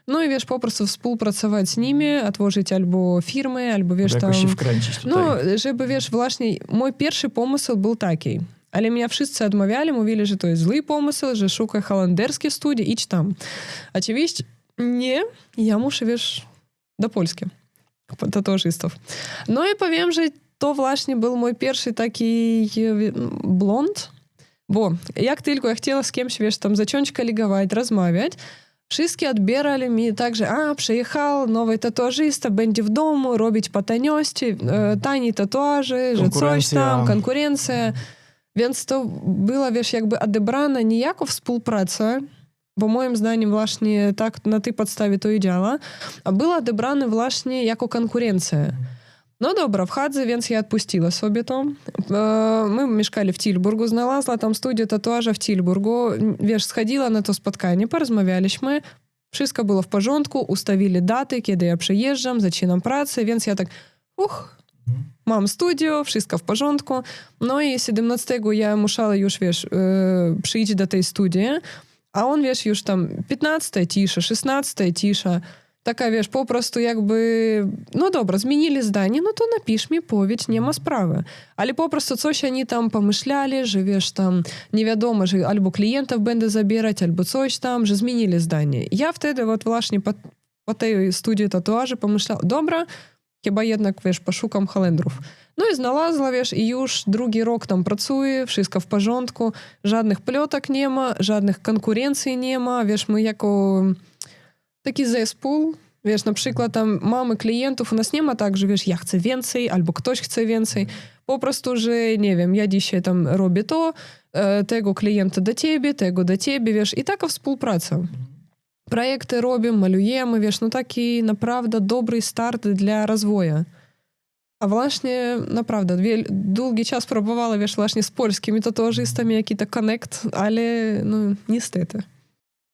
no i, wiesz, po prostu współpracować z nimi, otworzyć albo firmy, albo, wiesz, Jakoś tam... się wkręcić tutaj. No, żeby, wiesz, właśnie mój pierwszy pomysł był taki. Ale mnie wszyscy odmawiali, mówili, że to jest zły pomysł, że szukaj holenderskie studie, idź tam. Oczywiście nie, ja muszę, wiesz, do Polski, tatuażystów. No i powiem, że to właśnie był mój pierwszy taki błąd, bo jak tylko ja chciała z kimś, wiesz, tam zacząć kolegować, rozmawiać, wszystkie odbierali mi tak, że przyjechał nowy tatuażysta, będzie w domu robić po taniości, tani tatuaży, że coś tam, konkurencja. Więc to była, wiesz, jakby odebrana nie jako współpraca, bo moim zdaniem właśnie tak na tej podstawie to i działa, a była odebrana właśnie jako konkurencja. No dobra, wchodzę, więc ja odpuściła sobie to. My mieszkali w Tilburgu, znalazła tam studię tatuaża w Tilburgu. Wiesz, schodziła na to spotkanie, porozmawialiśmy, wszystko było w porządku, ustawili daty, kiedy ja przyjeżdżam, zaczynam pracę, więc ja tak, mam studio, wszystko w porządku. No i 17 ja musiała już, wiesz, przyjść do tej studii, a on, wiesz, już tam 15 cisza, 16 cisza. Taka, wiesz, po prostu jakby, no dobra, zmienili zdanie, no to napisz mi, powiedz, nie ma sprawy. Ale po prostu coś oni tam pomyśleli, że, wiesz, tam nie wiadomo, że albo klientów będę zabierać, albo coś tam, że zmienili zdanie. Ja wtedy właśnie po tej studii tatuaży pomyślała, dobra, chyba jednak, wiesz, poszukam Holendrów. No i znalazła, wiesz, i już drugi rok tam pracuję, wszystko w porządku, żadnych plotek nie ma, żadnych konkurencji nie ma, wiesz, my jako taki zespół, wiesz, na przykład tam mamy klientów, u nas nie ma tak, że, wiesz, ja chcę więcej, albo ktoś chce więcej, po prostu, że, nie wiem, ja dzisiaj tam robię to, tego klienta do ciebie, wiesz, i taka współpraca. Projekty robimy, malujemy, wiesz, no taki naprawdę dobry start dla rozwoju. A właśnie, naprawdę, długi czas próbowała, wiesz, właśnie z polskimi tatuażystami jakiś connect, ale no niestety.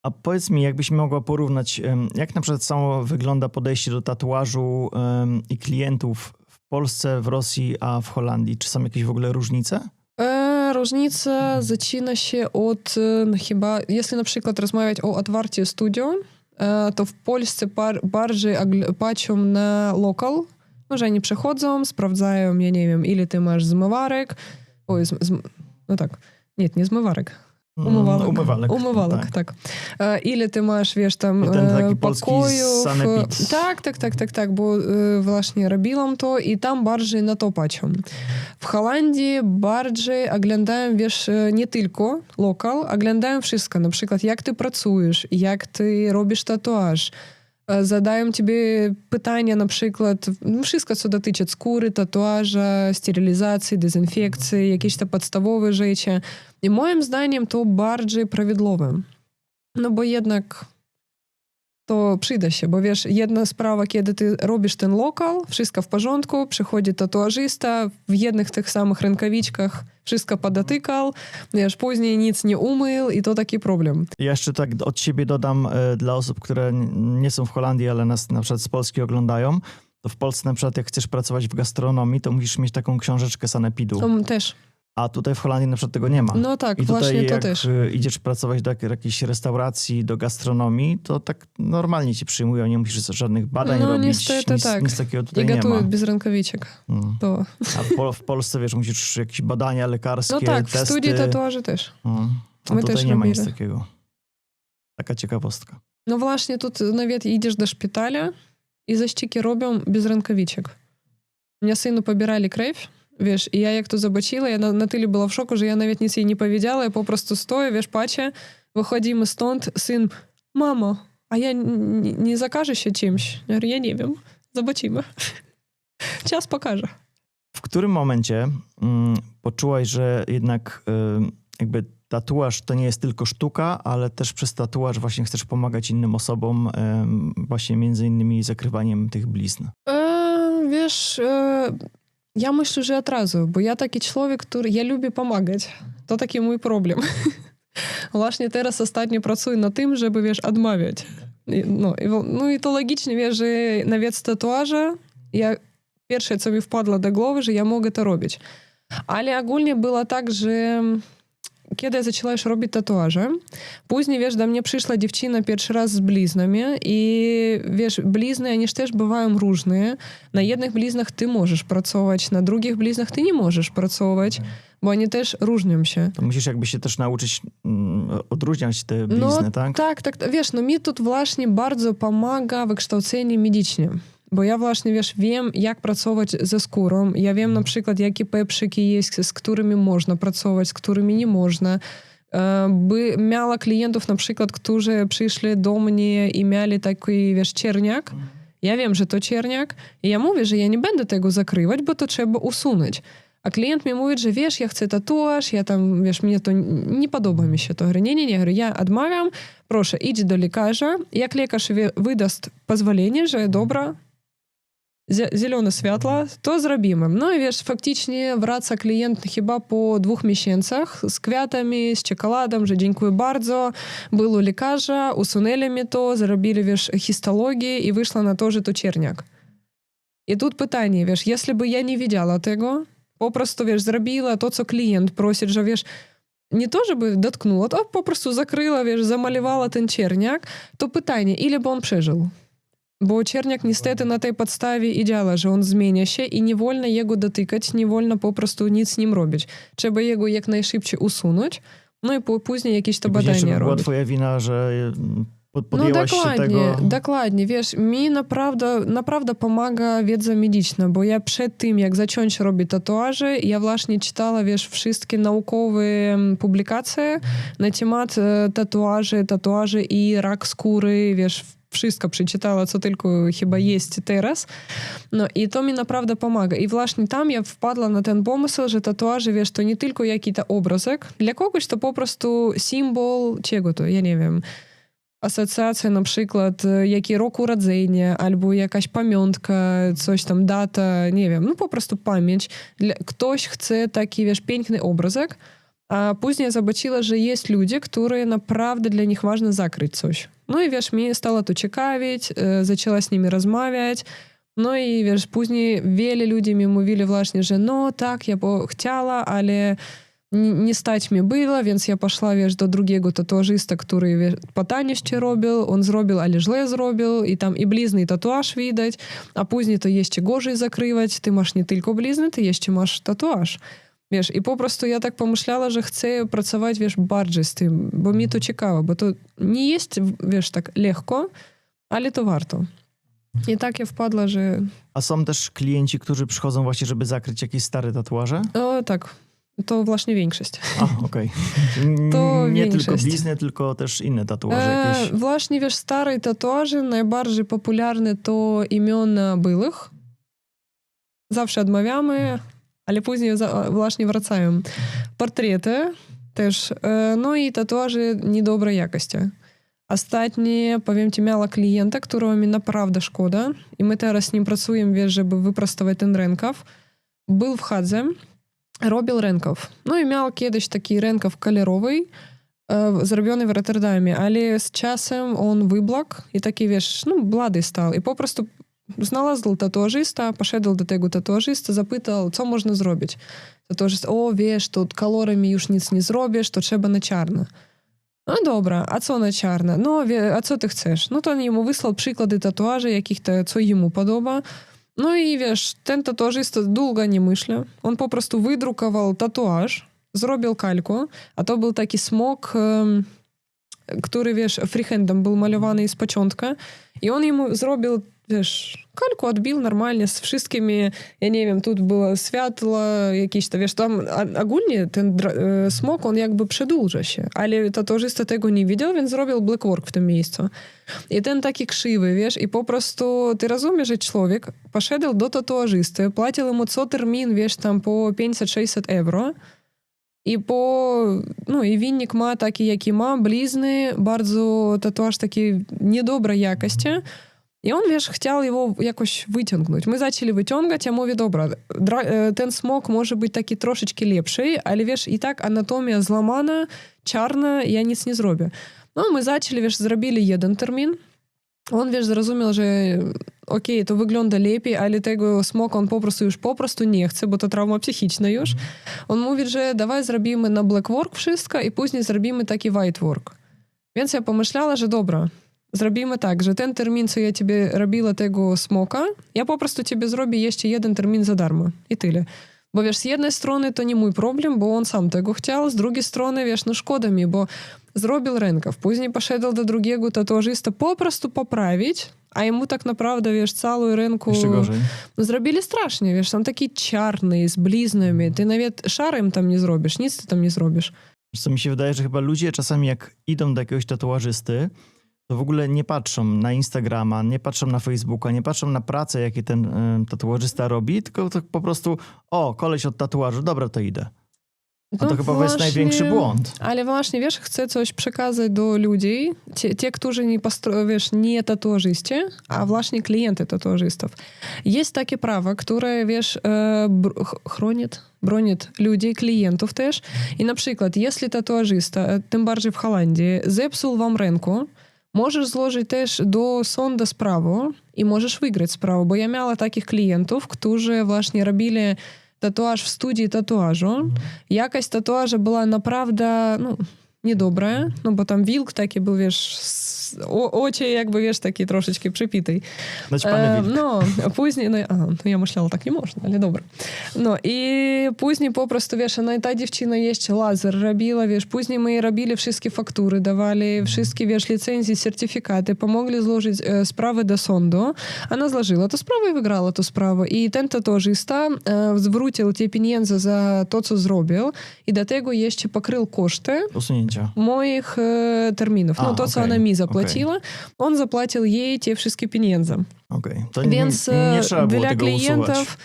A powiedz mi, jakbyś mogła porównać, jak na przykład samo wygląda podejście do tatuażu i klientów w Polsce, w Rosji, a w Holandii? Czy są jakieś w ogóle różnice? Różnica zaczyna się od chyba, jeśli na przykład rozmawiać o otwarciu studio, to w Polsce bardziej patrzą na lokal, że oni przychodzą, sprawdzają, ja nie wiem, ile ty masz zmywarek, no tak, nie zmywarek. Umywalek, tak. Ile ty masz, wiesz, tam pokojów. Tak, bo właśnie robiłam to i tam bardziej na to patrzą. W Holandii bardziej oglądają, wiesz, nie tylko lokal, oglądają wszystko. Na przykład, jak ty pracujesz, jak ty robisz tatuaż. Zadają тебе pytania, na przykład, wszystko, co dotyczy skóry, tatuaża, sterylizacji, dezynfekcji, jakieś te podstawowe rzeczy. I moim zdaniem to bardziej prawidłowe. No bo jednak to przyda się, bo wiesz, jedna sprawa, kiedy ty robisz ten lokal, wszystko w porządku, przychodzi tatuażysta w jednych tych samych rękawiczkach, wszystko podotykał, wiesz, później nic nie umył i to taki problem. Ja jeszcze tak od siebie dodam dla osób, które nie są w Holandii, ale nas na przykład z Polski oglądają, to w Polsce na przykład jak chcesz pracować w gastronomii, to musisz mieć taką książeczkę sanepidu. Też. A tutaj w Holandii na przykład tego nie ma. No tak, i tutaj właśnie to jak też. idziesz pracować do jakiejś restauracji, do gastronomii, to tak normalnie cię przyjmują, nie musisz żadnych badań robić. Niestety tak. Nic takiego tutaj nie ma. I gotują bez rękawiczek. To. A w Polsce, wiesz, musisz jakieś badania lekarskie, no tak, testy. w studii tatuaży też. A My tutaj też nie ma nic robili. takiego. Taka ciekawostka. No właśnie, тут nawet idziesz do szpitala i zaściki robią bez rękawiczek. Mnie synu pobierali krew, wiesz, i ja jak to zobaczyła, ja na tyle była w szoku, że ja nawet nic jej nie powiedziała, ja po prostu stoję, wiesz, patrzę, wychodzimy stąd, syn, mamo, a ja nie zakażę się czymś. Ja mówię, ja nie wiem, zobaczymy. Czas pokaże. W którym momencie poczułaś, że jednak jakby tatuaż to nie jest tylko sztuka, ale też przez tatuaż właśnie chcesz pomagać innym osobom, właśnie między innymi zakrywaniem tych blizn? Wiesz, ja myślę, że od razu, bo ja taki człowiek, który ja lubię pomagać. To taki mój problem. Właśnie teraz ostatnio pracuję nad tym, żeby, wiesz, odmawiać. No i to logicznie, wiesz, że nawet tatuaże, ja pierwsze, co mi wpadło do głowy, że ja mogę to robić. Ale ogólnie było tak, że kiedy ja zaczęła już robić tatuaże, później, wiesz, do mnie przyszła dziewczyna pierwszy raz z bliznami i, wiesz, blizny, oni też bywają różne. Na jednych bliznach ty możesz pracować, na drugich bliznach ty nie możesz pracować, bo oni też różnią się. To musisz jakby się też nauczyć odróżniać te blizny, tak? Tak. Wiesz, mi тут właśnie bardzo pomaga wykształcenie medyczne. Bo ja właśnie, wiesz, wiem, jak pracować ze skórą. Ja wiem na przykład, jakie pieprzyki jest, z którymi można pracować, z którymi nie można. Miała klientów na przykład, którzy przyszli do mnie i mieli taki, wiesz, czerniak. Ja wiem, że to czerniak. I ja mówię, że ja nie będę tego zakrywać, bo to trzeba usunąć. A klient mi mówi, że wiesz, ja chcę tatuaż, ja tam, wiesz, mnie to nie podoba mi się to. Говорю, nie, говорю, ja odmawiam, proszę, idź do lekarza. Jak lekarz wydaст pozwolenie, że dobra, zielone światło, to zrobimy. No i wiesz, faktycznie wraca klient chyba po 2 miesiącach z kwiatami, z czekoladą, że dziękuję bardzo, był u lekarza, usunęli mi to, zrobili, wiesz, histologię i wyszło na to, że to czerniak. I тут pytanie, wiesz, jeśli by ja nie wiedziała tego, po prostu, wiesz, zrobiła to, co klient prosi, że, wiesz, nie to, żeby dotknęła, to po prostu zakryła, wiesz, zamalowała ten czerniak, to pytanie, ile by on przeżył? Bo czerniak niestety na tej podstawie i działa, że on zmienia się i nie wolno jego dotykać, nie wolno po prostu nic z nim robić. Trzeba jego jak najszybciej usunąć, no i później jakieś to badania robić. Była twoja wina, że podjęłaś się tego... Dokładnie, wiesz, mi naprawdę pomaga wiedza medyczna, bo ja przed tym, jak zacząć robić tatuaże, ja właśnie czytała, wiesz, wszystkie naukowe publikacje na temat tatuaży i rak skóry, wiesz, wszystko przeczytała, co tylko chyba jest teraz. No i to mi naprawdę pomaga. I właśnie tam ja wpadła na ten pomysł, że tatuaże, wiesz, to nie tylko jakiś obrazek. Dla kogoś to po prostu symbol czego to, ja nie wiem, asocjacja na przykład, jaki rok urodzenia, albo jakaś pamiątka, coś tam, data, nie wiem, no po prostu pamięć. Ktoś chce taki, wiesz, piękny obrazek, a później zobaczyła, że jest ludzie, które naprawdę dla nich ważne zakryć coś. No i wiesz, mnie stało to ciekawić, zaczęła z nimi rozmawiać, no i wiesz, później wiele ludzi mi mówili właśnie, że no tak, ja chciała, ale nie stać mi było, więc ja poszła, wiesz, do drugiego tatuażysta, który, wiesz, po taniości robił, on zrobił, ale źle zrobił, i tam i blizny, i tatuaż widać, a później to jeszcze gorzej zakrywać, ty masz nie tylko blizny, ty jeszcze masz tatuaż. Wiesz, i po prostu ja tak pomyślała, że chcę pracować, wiesz, bardziej z tym, bo mi to ciekawe, bo to nie jest, wiesz, tak lekko, ale to warto. I tak ja wpadła, że... A są też klienci, którzy przychodzą właśnie, żeby zakryć jakieś stare tatuaże? O, tak. To właśnie większość. A, okej. Nie tylko blizny, tylko też inne tatuaże jakieś. Właśnie, wiesz, stare tatuaże, najbardziej popularne to imiona byłych. Zawsze odmawiamy, ale później właśnie wracają. Portrety też, no i tatuaże niedobrej jakości. Ostatnio, powiem ci, miała klienta, którego mi naprawdę szkoda i my teraz z nim pracujemy, wiesz, żeby wyprostować ten rękaw. Był w Hadze, robił rękaw. No i miał kiedyś taki rękaw kolorowy, zrobiony w Rotterdamie, ale z czasem on wyblakł i taki, wiesz, no blady stał. I po prostu znalazł tatuażysta, poszedł do tego tatuażysta, zapytał, co można zrobić. Tatuażysta, o, wiesz, тут kolorami już nic nie zrobisz, to trzeba na czarno. No dobra, a co na czarno? No, a co ty chcesz? No to on jemu wysłał przykłady tatuaży, jakich to, co jemu podoba. No i wiesz, ten tatuażysta długo nie myślał. On po prostu wydrukował tatuaż, zrobił kalku, a to był taki smok, który, wiesz, freehandem był malowany z początku. I on jemu zrobił wiesz, kalku odbił normalnie z wszystkimi, ja nie wiem, тут było światło jakieś, to wiesz, tam ogólnie ten smok, on jakby przedłuża się, ale tatuażysta tego nie widział, więc zrobił black work w tym miejscu. I ten taki krzywy, wiesz, i po prostu ty rozumiesz, że człowiek poszedł do tatuażysty, płacił mu co termin, wiesz, tam po 500-600 euro, i winnik ma taki, jaki ma, blizny, bardzo tatuaż taki niedobrej jakości. I on, wiesz, chciał jego jakoś wyciągnąć. My zaczęli wyciągać, a mówię, dobra, ten smok może być taki troszeczkę lepszy, ale, wiesz, i tak anatomia złamana, czarna, ja nic nie zrobię. No, my zaczęli, wiesz, zrobili jeden termin. On, wiesz, zrozumiał, że okej, to wygląda lepiej, ale tego smoka on po prostu nie chce, bo to trauma psychiczna już. On mówi, że dawaj zrobimy na black work wszystko i później zrobimy taki white work. Więc ja pomyślała, że dobra, zrobimy tak, że ten termin, co ja ciebie robiła tego smoka, ja po prostu ciebie zrobię jeszcze jeden termin za darmo. I tyle. Bo, wiesz, z jednej strony to nie mój problem, bo on sam tego chciał, z drugiej strony, wiesz, no szkoda mi, bo zrobił rękaw, później poszedł do drugiego tatuażysta po prostu poprawić, a jemu tak naprawdę, wiesz, całą rękę zrobili strasznie, wiesz, tam taki czarny, z bliznami, ty nawet szarem tam nie zrobisz, nic ty tam nie zrobisz. Wiesz co, mi się wydaje, że chyba ludzie czasami jak idą do jakiegoś tatuażysty, to w ogóle nie patrzą na Instagrama, nie patrzą na Facebooka, nie patrzą na pracę, jakie ten tatuażysta robi, tylko to po prostu, koleś od tatuażu, dobra, to idę. A to chyba jest największy błąd. Ale właśnie, wiesz, chcę coś przekazać do ludzi, te, którzy nie tatuażyści, a właśnie klienty tatuażystów. Jest takie prawo, które, wiesz, bronić ludzi, klientów też. I na przykład, jeśli tatuażysta, tym bardziej w Holandii, zepsuł wam rękę, możesz złożyć też do sądu sprawę i możesz wygrać sprawę, bo ja miała takich klientów, którzy właśnie robili tatuaż w studii tatuażu. Jakość tatuaża była naprawdę, niedobra, bo tam wilk taki był, wiesz, oczy jakby, wiesz, taki troszeczkę przypitej. Naćpany wilk. A później, ja myślała, tak nie można, ale dobra. I później po prostu, wiesz, ta dziewczyna jeszcze laser robiła, wiesz, później my robili wszystkie faktury, dawali wszystkie, wiesz, licencje, certyfikaty, pomogli złożyć sprawę do sądu. Ona złożyła tę sprawę i wygrała tę sprawę. I ten tatuażysta zwrócił te pieniądze za to, co zrobił i do tego jeszcze pokrył koszty moich terminów. To, co ona mi zapłaciła, on zapłacił jej te wszystkie pieniądze. To Więc nie trzeba było dla tego klientów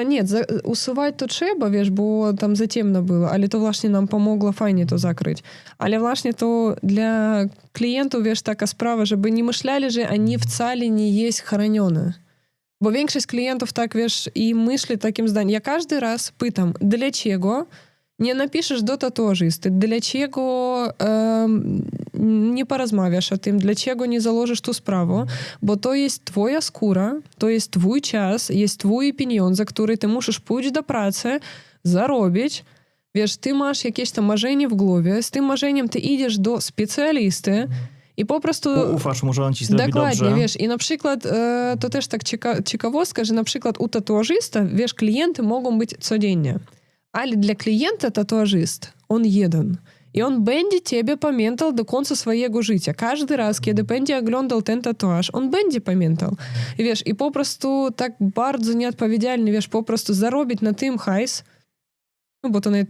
nie, usuwać to trzeba, wiesz, bo tam za ciemno było, ale to właśnie nam pomogło fajnie to zakryć. Ale właśnie to dla klientów, wiesz, taka sprawa, żeby nie myśleli, że oni wcale nie jest chronione. Bo większość klientów tak, wiesz, i myśli takim zdaniem. Ja każdy raz pytam, dlaczego nie napiszesz do tatuażysty, dlaczego nie porozmawiasz o tym, dlaczego nie założysz tu sprawę, bo to jest twoja skóra, to jest twój czas, jest twoje pieniądze, które ty musisz pójść do pracy, zarobić. Wiesz, ty masz jakieś tam marzenie w głowie, z tym marzeniem ty idziesz do specjalisty i po prostu... Ufasz mu, że on ci zrobi Dokładnie, dobrze. wiesz, i na przykład to też tak ciekawostka, że na przykład u tatuażysta, wiesz, klienty mogą być codziennie. Ale dla klienta tatuażyst, on jeden. I on będzie ciebie pamiętał do końca swojego życia. Każdy raz, kiedy będzie oglądał ten tatuaż, on będzie pamiętał. I wiesz, i po prostu tak bardzo nieodpowiedzialnie, wiesz, po prostu zarobić na tym hajs, bo to nawet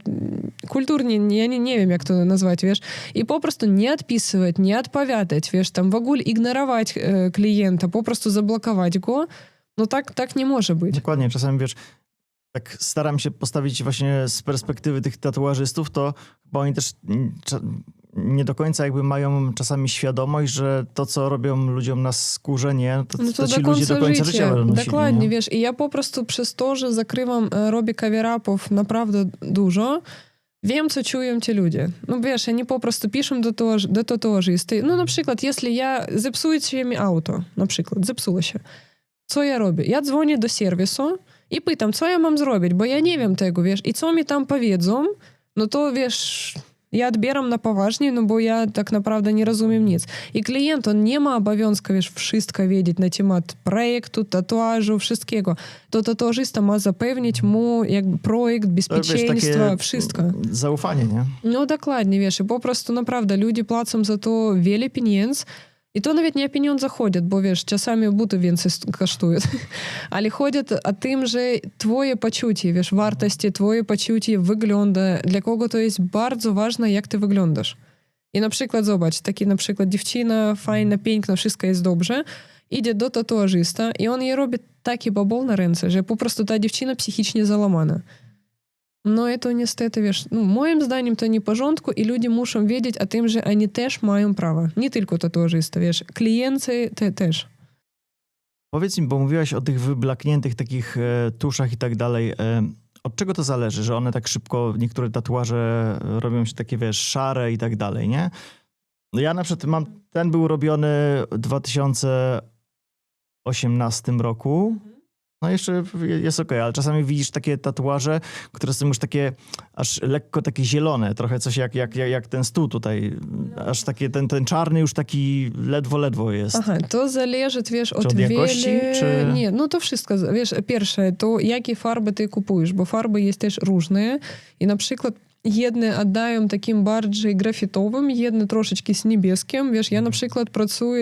kulturnie, ja nie wiem, jak to nazwać, wiesz, i po prostu nie odpisywać, nie odpowiadać, wiesz, tam w ogóle ignorować klienta, po prostu zablokować go, tak nie może być. Dokładnie, czasami, wiesz, tak staram się postawić właśnie z perspektywy tych tatuażystów, to bo oni też nie do końca jakby mają czasami świadomość, że to, co robią ludziom na skórze, nie, to ci ludzie do końca życia będą nosili. Dokładnie, wiesz, i ja po prostu przez to, że robię cover-upów naprawdę dużo, wiem, co czują ci ludzie. Wiesz, oni po prostu piszą do tatuażysty. Na przykład, jeśli zepsuje się mi auto, na przykład, zepsuło się, co ja robię? Ja dzwonię do serwisu i pytam, co ja mam zrobić, bo ja nie wiem tego, wiesz, i co mi tam powiedzą, to, wiesz, ja odbieram na poważnie, bo ja tak naprawdę nie rozumiem nic. I klient, on nie ma obowiązku, wiesz, wszystko wiedzieć na temat projektu, tatuażu, wszystkiego. To tatuażysta ma zapewnić mu jakby projekt, bezpieczeństwo, wiesz, wszystko. Zaufanie, nie? Dokładnie, wiesz, i po prostu naprawdę ludzie płacą za to wiele pieniędzy I to nawet nie o pieniądze chodzi, bo wiesz, czasami buty więcej kosztują. Ale chodzi o tym, że twoje poczucie, wiesz, wartości, twoje poczucie wygląda, dla kogo to jest bardzo ważne, jak ty wyglądasz. I na przykład zobacz, taki na przykład dziewczyna, fajna, piękna, wszystko jest dobrze, idzie do tatuażysta i on jej robi taki babol na ręce, że po prostu ta dziewczyna psychicznie załamana. No i to niestety, wiesz, moim zdaniem to nie w porządku i ludzie muszą wiedzieć o tym, że oni też mają prawo. Nie tylko tatuażysta, wiesz, klienci też. Powiedz mi, bo mówiłaś o tych wyblakniętych takich tuszach i tak dalej. Od czego to zależy, że one tak szybko, niektóre tatuaże robią się takie, wiesz, szare i tak dalej, nie? No ja na przykład ten był robiony w 2018 roku. No jeszcze jest okej, ale czasami widzisz takie tatuaże, które są już takie aż lekko takie zielone, trochę coś jak ten stół tutaj. Aż takie ten czarny już taki ledwo jest. Aha, to zależy, wiesz, od jakości, czy... Nie, no to wszystko, wiesz, pierwsze, to jakie farby ty kupujesz, bo farby jest też różne i na przykład jedne oddają takim bardziej grafitowym, jedne troszeczkę z niebieskim, wiesz, ja na przykład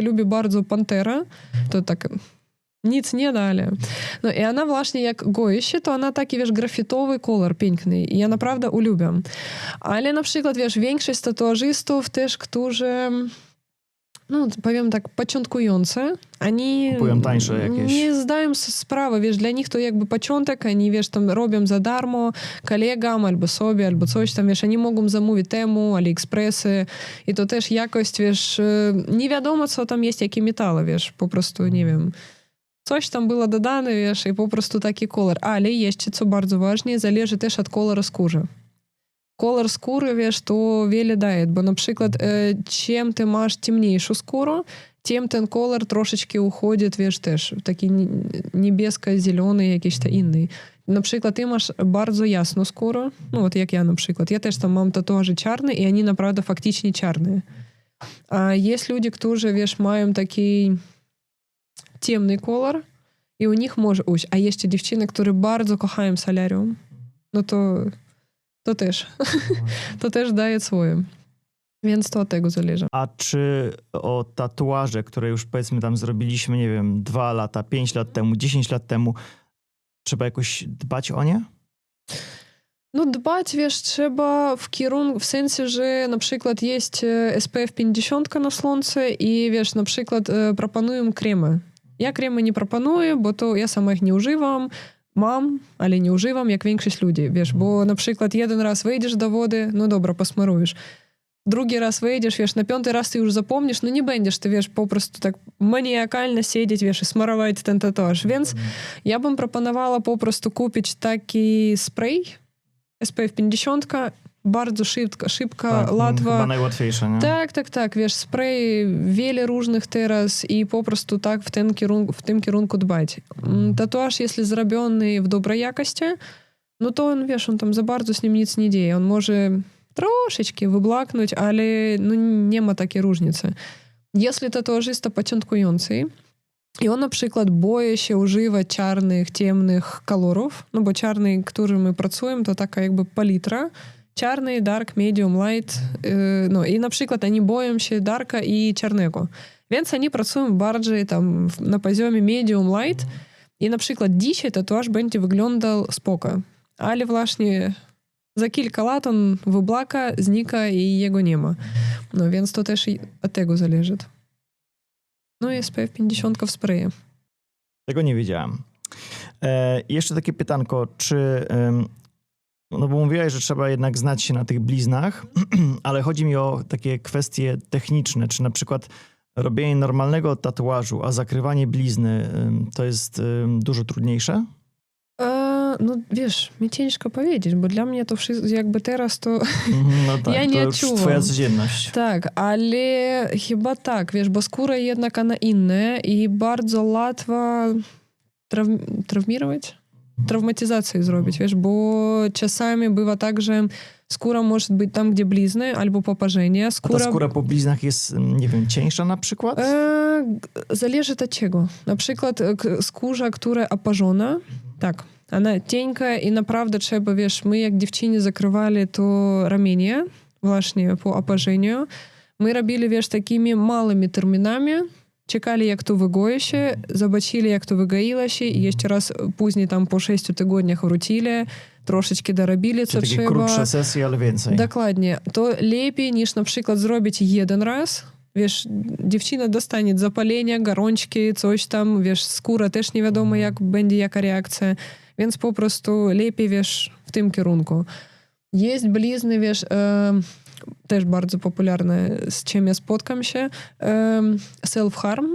lubię bardzo Pantera, to tak... Nic nie dali. No i ona właśnie jak goi się, to ona taki, wiesz, grafitowy kolor piękny. I ja naprawdę uwielbiam. Ale na przykład, wiesz, większość tatuażystów też, którzy, no powiem tak, początkujący, oni kupują tańsze jakieś. Nie zdają sobie sprawy, wiesz, dla nich to jakby początek, oni, wiesz, tam robią za darmo kolegom albo sobie, albo coś tam, wiesz, oni mogą zamówić temu, AliExpressy i to też jakość, wiesz, nie wiadomo, co tam jest, jakie metale, wiesz, po prostu, nie wiem, coś tam było dodane, wiesz, i po prostu taki kolor. Ale jeszcze, co bardzo ważne, zależy też od koloru skóry. Kolor skóry, wiesz, to wiele daje, bo na przykład czym ty masz ciemniejszą skórę, tym ten kolor troszeczkę uchodzi, wiesz, też taki niebiesko-zielony, jakiś to inny. Na przykład ty masz bardzo jasną skórę, no jak ja na przykład. Ja też tam mam tatuaże czarne i oni naprawdę faktycznie czarne. A jest ludzie, którzy, wiesz, mają taki ciemny kolor i u nich może ujść. A jeszcze dziewczyny, które bardzo kochają solarium, no to też. To też daje swoje. Więc to od tego zależy. A czy o tatuaże, które już powiedzmy tam zrobiliśmy, nie wiem, 2 lata, 5 lat temu, 10 lat temu, trzeba jakoś dbać o nie? No dbać, wiesz, trzeba w sensie, że na przykład jest SPF 50 na słońce i wiesz, na przykład proponują kremy. Ja kremy nie proponuję, bo to ja sama ich nie używam. Mam, ale nie używam, jak większość ludzi, wiesz, bo na przykład jeden raz wejdziesz do wody, no dobra, posmarujesz. Drugi raz wejdziesz, wiesz, na 5. raz ty już zapomnisz, no nie będziesz ty, wiesz, po prostu tak maniakalnie siedzieć, wiesz, i smarować ten tatuaż. Więc ja bym proponowała po prostu kupić taki spray SPF 50, bardzo szybko, tak, łatwo. Chyba najłatwiejsze, nie? Tak, wiesz, spray wiele różnych teraz i po prostu tak w tym kierunku dbać. Tatuaż, jeśli zrobiony w dobrej jakości, no to on, wiesz, on tam za bardzo z nim nic nie dzieje. On może troszeczkę wyblaknąć, ale no nie ma takiej różnicy. Jeśli tatuażysta początkujący i on na przykład boi się używać czarnych, ciemnych kolorów, no bo czarny, którym my pracujemy, to taka jakby palitra, czarny, dark, medium, light, no i na przykład oni boją się darka i czarnego. Więc oni pracują bardziej tam na poziomie medium, light i na przykład dzisiaj tatuaż będzie wyglądał spoko, ale właśnie za kilka lat on wyblaka, znika i jego nie ma. No więc to też od tego zależy. No i SPF 50 w sprayu. Tego nie wiedziałem. Jeszcze takie pytanko, czy... No bo mówiłaś, że trzeba jednak znać się na tych bliznach, ale chodzi mi o takie kwestie techniczne, czy na przykład robienie normalnego tatuażu, a zakrywanie blizny to jest dużo trudniejsze? No wiesz, mi ciężko powiedzieć, bo dla mnie to wszystko jakby teraz to no tak, ja nie to już odczuwam. Twoja codzienność. Tak, ale chyba tak, wiesz, bo skóra jednak ona inna i bardzo łatwo traumatyzację zrobić, wiesz, bo czasami bywa tak, że skóra może być tam, gdzie blizny albo poparzenie. A ta skóra po bliznach jest, nie wiem, cieńsza na przykład? Zależy od czego. Na przykład skóra, która oparzona, tak, ona cienka i naprawdę trzeba, wiesz, my jak dziewczyny zakrywali to ramienie właśnie po oparzeniu, Ми робили, wiesz, такими малими термінами, чекали, як то вигоїще, забачили, як то вигаїлося, і ще раз później tam po 6 tygodniach wrócili, troszeczkę dorobili, co Czyli takie trzeba. krótsze sesje, ale więcej. Dokładnie. To lepiej niż na przykład zrobić jeden raz. Wiesz, dziewczyna dostanie zapalenia, gorączki, coś tam, wiesz, skóra też nie wiadomo, jak będzie, jaka reakcja. Więc po prostu lepiej, wiesz, w tym kierunku. Jest blizny, wiesz, też bardzo popularne, z czym ja spotkam się, self-harm.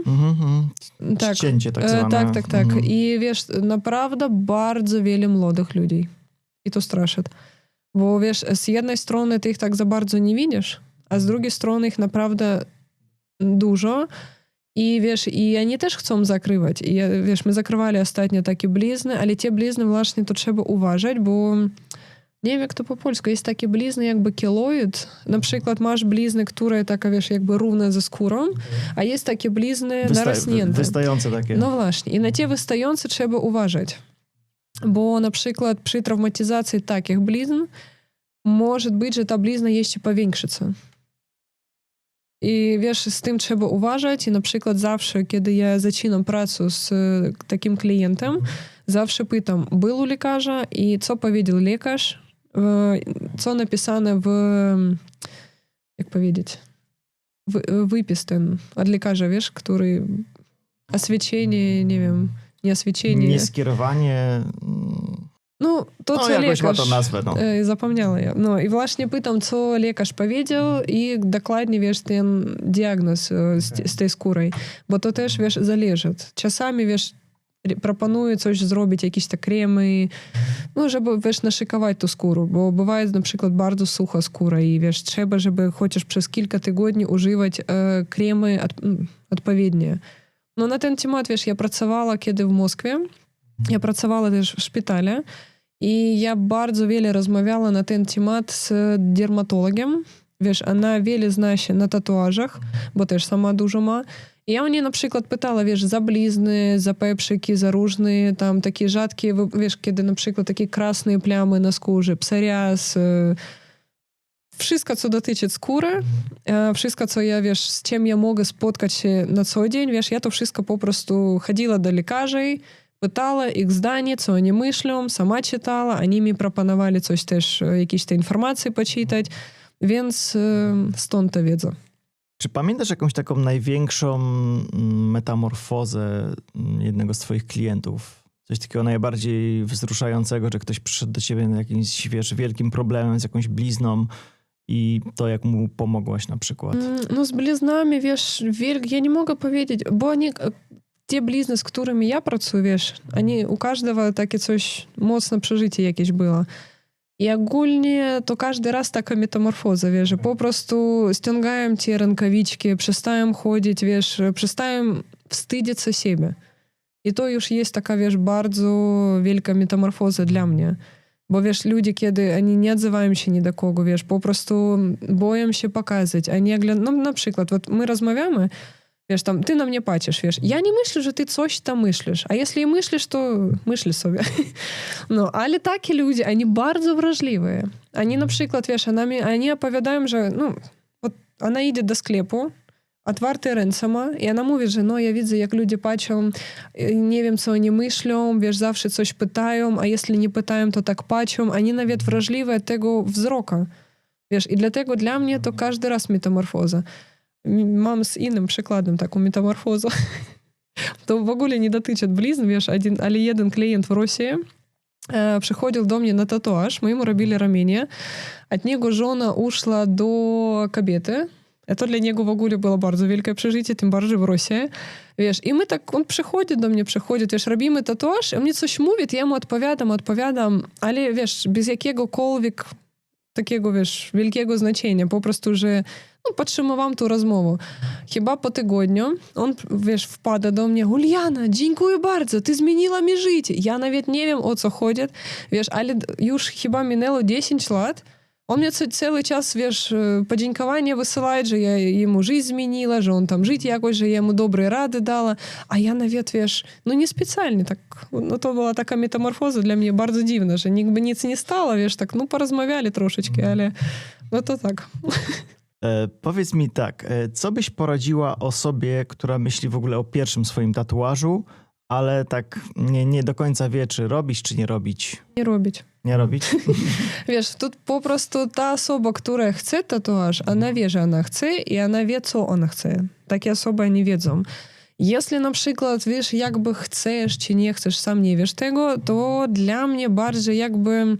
Tak. Cięcie tak zwane. Tak. I wiesz, naprawdę bardzo wiele młodych ludzi. I to straszy. Bo wiesz, z jednej strony ty ich tak za bardzo nie widzisz, a z drugiej strony ich naprawdę dużo. I wiesz, i oni też chcą zakrywać. I wiesz, my zakrywali ostatnio takie blizny, ale te blizny właśnie to trzeba uważać, bo nie wiem, jak to po polsku. Jest takie blizny jakby keloid. Na przykład masz blizny, które taka, wiesz, jakby równe ze skórą, a jest takie blizny narośnięte. Wystające takie. No właśnie. I na te wystające trzeba uważać. Bo na przykład przy traumatyzacji takich blizn może być, że ta blizna jeszcze powiększy się. I wiesz, z tym trzeba uważać i na przykład zawsze, kiedy ja zaczynam pracę z takim klientem, zawsze pytam, był u lekarza i co powiedział lekarz, co napisane w, jak powiedzieć, wypis ten od lekarza, wiesz, który oświadczenie, nie wiem, nie oświadczenie. Nie skierowanie. No, to co jakoś lekarz, ma to nazwę, no. Zapomniała ja. No i właśnie pytam, co lekarz powiedział i dokładnie, wiesz, ten diagnoz z tej skórą, bo to też, wiesz, zależy. Czasami, wiesz, proponuję coś zrobić, jakieś te kremy, no, żeby, wiesz, naszykować tą skórę, bo bywa na przykład bardzo sucha skóra i, wiesz, trzeba, żeby chociaż przez kilka tygodni używać kremy odpowiednie. No na ten temat, wiesz, ja pracowała kiedy w Moskwie, ja pracowała też w szpitalu i ja bardzo wiele rozmawiała na ten temat z dermatologiem. Wiesz, ona wiele zna się na tatuażach, bo też sama dużo ma. I ja u niej na przykład pytała, wiesz, za blizny, za peprzyki, za różne tam takie rzadkie, wiesz, kiedy na przykład takie krasne plamy na skórze, psoriaz, wszystko, co dotyczy skóry, wszystko, co ja, wiesz, z czym ja mogę spotkać się na co dzień, wiesz, ja to wszystko po prostu chodziła do lekarzy, pytała ich zdanie, co oni myślą, sama czytała, oni mi proponowali coś też, jakieś te informacje poczytać, więc stąd ta wiedza. Czy pamiętasz jakąś taką największą metamorfozę jednego z twoich klientów? Coś takiego najbardziej wzruszającego, że ktoś przyszedł do ciebie z jakimś, wiesz, wielkim problemem, z jakąś blizną i to, jak mu pomogłaś na przykład? No z bliznami, wiesz, ja nie mogę powiedzieć, bo oni... Te blizny, z którymi ja pracuję, wiesz, oni u każdego takie coś, mocne przeżycie jakieś było. I ogólnie to każdy raz taka metamorfoza, wiesz, że po prostu ściągają te rękawiczki, przestają chodzić, wiesz, przestają wstydzić się siebie. I to już jest taka, wiesz, bardzo wielka metamorfoza dla mnie. Bo wiesz, ludzie, kiedy oni nie odzywają się ni do kogo, wiesz, po prostu boją się pokazać. Oni no na przykład, вот my rozmawiamy, wiesz, tam, ty na mnie patrzysz, wiesz, ja nie myślę, że ty coś tam myślisz, a jeśli myślisz, to myśl sobie. No, ale takie ludzie, oni bardzo wrażliwe. Oni na przykład, wiesz, oni opowiadają, że, no, ona idzie do sklepu, otwarte ręce ma i ona mówi, że no, ja widzę, jak ludzie patrzą, nie wiem, co oni myślą, wiesz, zawsze coś pytają, a jeśli nie pytają, to tak patrzą, oni nawet wrażliwe od tego wzroku. Wiesz, i dlatego dla mnie to każdy raz metamorfoza. Mam z innym przykładem taką metamorfozę. To w ogóle nie dotyczy blizn, wiesz, ale jeden klient w Rosji przychodził do mnie na tatuaż, my mu robili ramienie, od niego żona uszła do kobiety. To dla niego w ogóle było bardzo wielkie przeżycie, tym bardziej w Rosji. Wiesz, i my tak, on przychodzi do mnie, wiesz, robimy tatuaż, on mnie coś mówi, ja mu odpowiadam, ale wiesz, bez jakiegokolwiek takiego, wiesz, wielkiego znaczenia, po prostu, że no, podtrzymywałam tą rozmowę. Chyba po tygodniu on, wiesz, wpada do mnie, Uliana, dziękuję bardzo, ty zmieniła mi życie. Ja nawet nie wiem, o co chodzi, wiesz, ale już chyba minęło 10 lat. On mnie cały czas, wiesz, podziękowania wysyłaje, że ja jemu życie zmieniła, że on tam życie jakoś, że ja mu dobre rady dała, a ja nawet, wiesz, no niespecjalnie tak, no to była taka metamorfoza dla mnie bardzo dziwna, że nikt by nic nie stało, wiesz, tak, no porozmawiali troszeczkę, ale no to tak. Powiedz mi tak, co byś poradziła osobie, która myśli w ogóle o pierwszym swoim tatuażu, ale tak nie do końca wie, czy robić, czy nie robić? Nie robić. Nie robić? Wiesz, тут попросту та особа, która chce tatuaż, ona wie, że ona chce i ona wie, co ona chce. Takie osoby nie wiedzą. Jeśli na przykład wiesz, jakby chcesz, czy nie chcesz, sam nie wiesz tego, to dla mnie bardziej jakby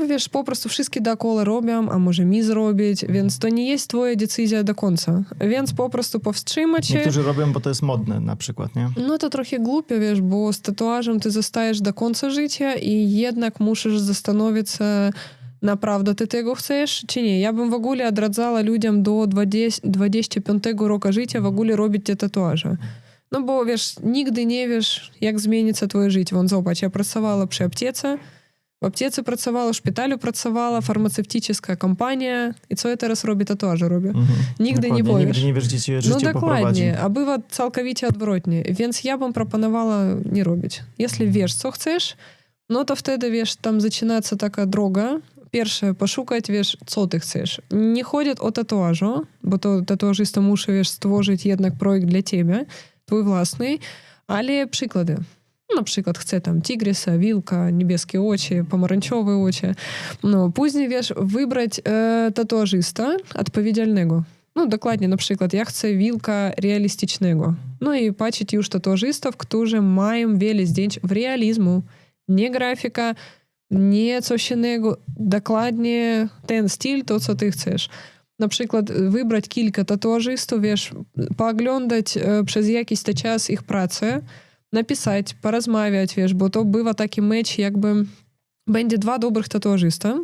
wiesz, po prostu wszystkie dookoła robią, a może mi zrobić, więc to nie jest twoja decyzja do końca. Więc po prostu powstrzymać się. Niektórzy robią, bo to jest modne na przykład, nie? No to trochę głupio, wiesz, bo z tatuażem ty zostajesz do końca życia i jednak musisz zastanowić się, naprawdę ty tego chcesz, czy nie. Ja bym w ogóle odradzała ludziom do 25 roku życia w ogóle robić te tatuaże. No bo wiesz, nigdy nie wiesz, jak zmienиться twoje życie. Won zobacz, ja pracowała przy aptece, w aptece pracowała, w szpitalu pracowała, farmaceutyczna kompania i co ja teraz robię? Tatuaże robię. Nigdy nie powiesz. Nigdy nie wiesz, gdzie cię życie No dokładnie, poprowadzi. a bywa całkowicie odwrotnie. Więc ja bym proponowała nie robić. Jeśli wiesz, co chcesz, no to wtedy, wiesz, tam zaczynaється taka droga. Pierwsze, poszukać, wiesz, co ty chcesz. Nie chodzi o tatuażu, bo to tatuażysta musi, wiesz, stworzyć jednak projekt dla ciebie, twój własny, ale przykłady. Na przykład chcę tam tygrysa, wilka, niebieskie oczy, pomarańczowe oczy. No, później, wiesz, wybrać tatuażysta odpowiedzialnego. No, dokładnie, na przykład ja chcę wilka realistycznego. No i patrzeć już tatuażystów, którzy mają wiele zdjęć w realizmu. Nie grafika, nie coś innego. Dokładnie ten styl, to co ty chcesz. Na przykład wybrać kilka tatuażystów, wiesz, pooglądać przez jakiś czas ich pracę, napisać, porozmawiać, wiesz, bo to bywa taki mecz, jakby będzie dwa dobrych tatuażysta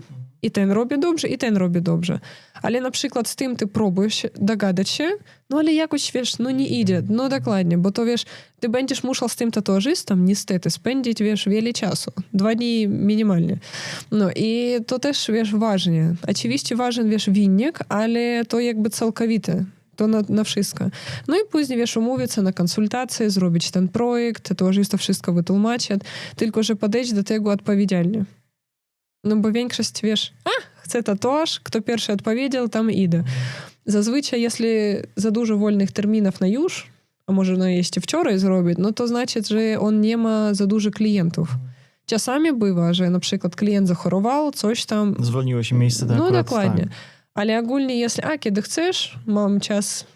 i ten robi dobrze, i ten robi dobrze. Ale na przykład z tym ty próbujesz dogadać się, no ale jakoś, wiesz, no nie idzie. No dokładnie, bo to, wiesz, ty będziesz musiał z tym tatuażystą niestety spędzić, wiesz, wiele czasu. 2 dni minimalnie. No i to też, wiesz, ważne. Oczywiście ważny, wiesz, wynik, ale to jakby całkowite. To na wszystko. No i później, wiesz, umówić się na konsultację, zrobić ten projekt, tatuażysta wszystko wytłumaczyć, tylko że podejść do tego odpowiedzialnie. No bo większość, wiesz, chcę tatuaż, kto pierwszy odpowiedział, tam idę. Zazwyczaj, jeśli za dużo wolnych terminów na już, a może no jeszcze wczoraj zrobić, no to znaczy, że on nie ma za dużo klientów. Czasami bywa, że na przykład klient zachorował, coś tam... Zwolniło się miejsce, tak? No akurat, dokładnie. tak. Ale ogólnie, jeśli, kiedy chcesz, mam czas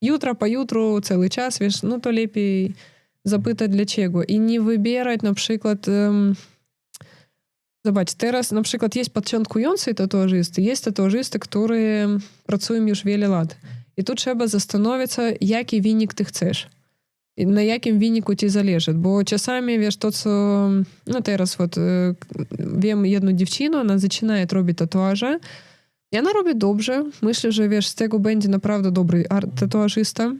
jutro po jutru, cały czas, wiesz, no to lepiej zapytać dlaczego. I nie wybierać na przykład... Zobacz, teraz na przykład jest początkujący tatuażysty, jest tatuażysty, które pracują już wiele lat. I tu trzeba zastanowić się, jaki wynik ty chcesz. I na jakim wyniku ci zależy. Bo czasami, wiesz, to co... No teraz wiem jedną dziewczynę, ona zaczyna robić tatuaże. I ona robi dobrze. Myślę, że, wiesz, z tego będzie naprawdę dobry tatuażysta.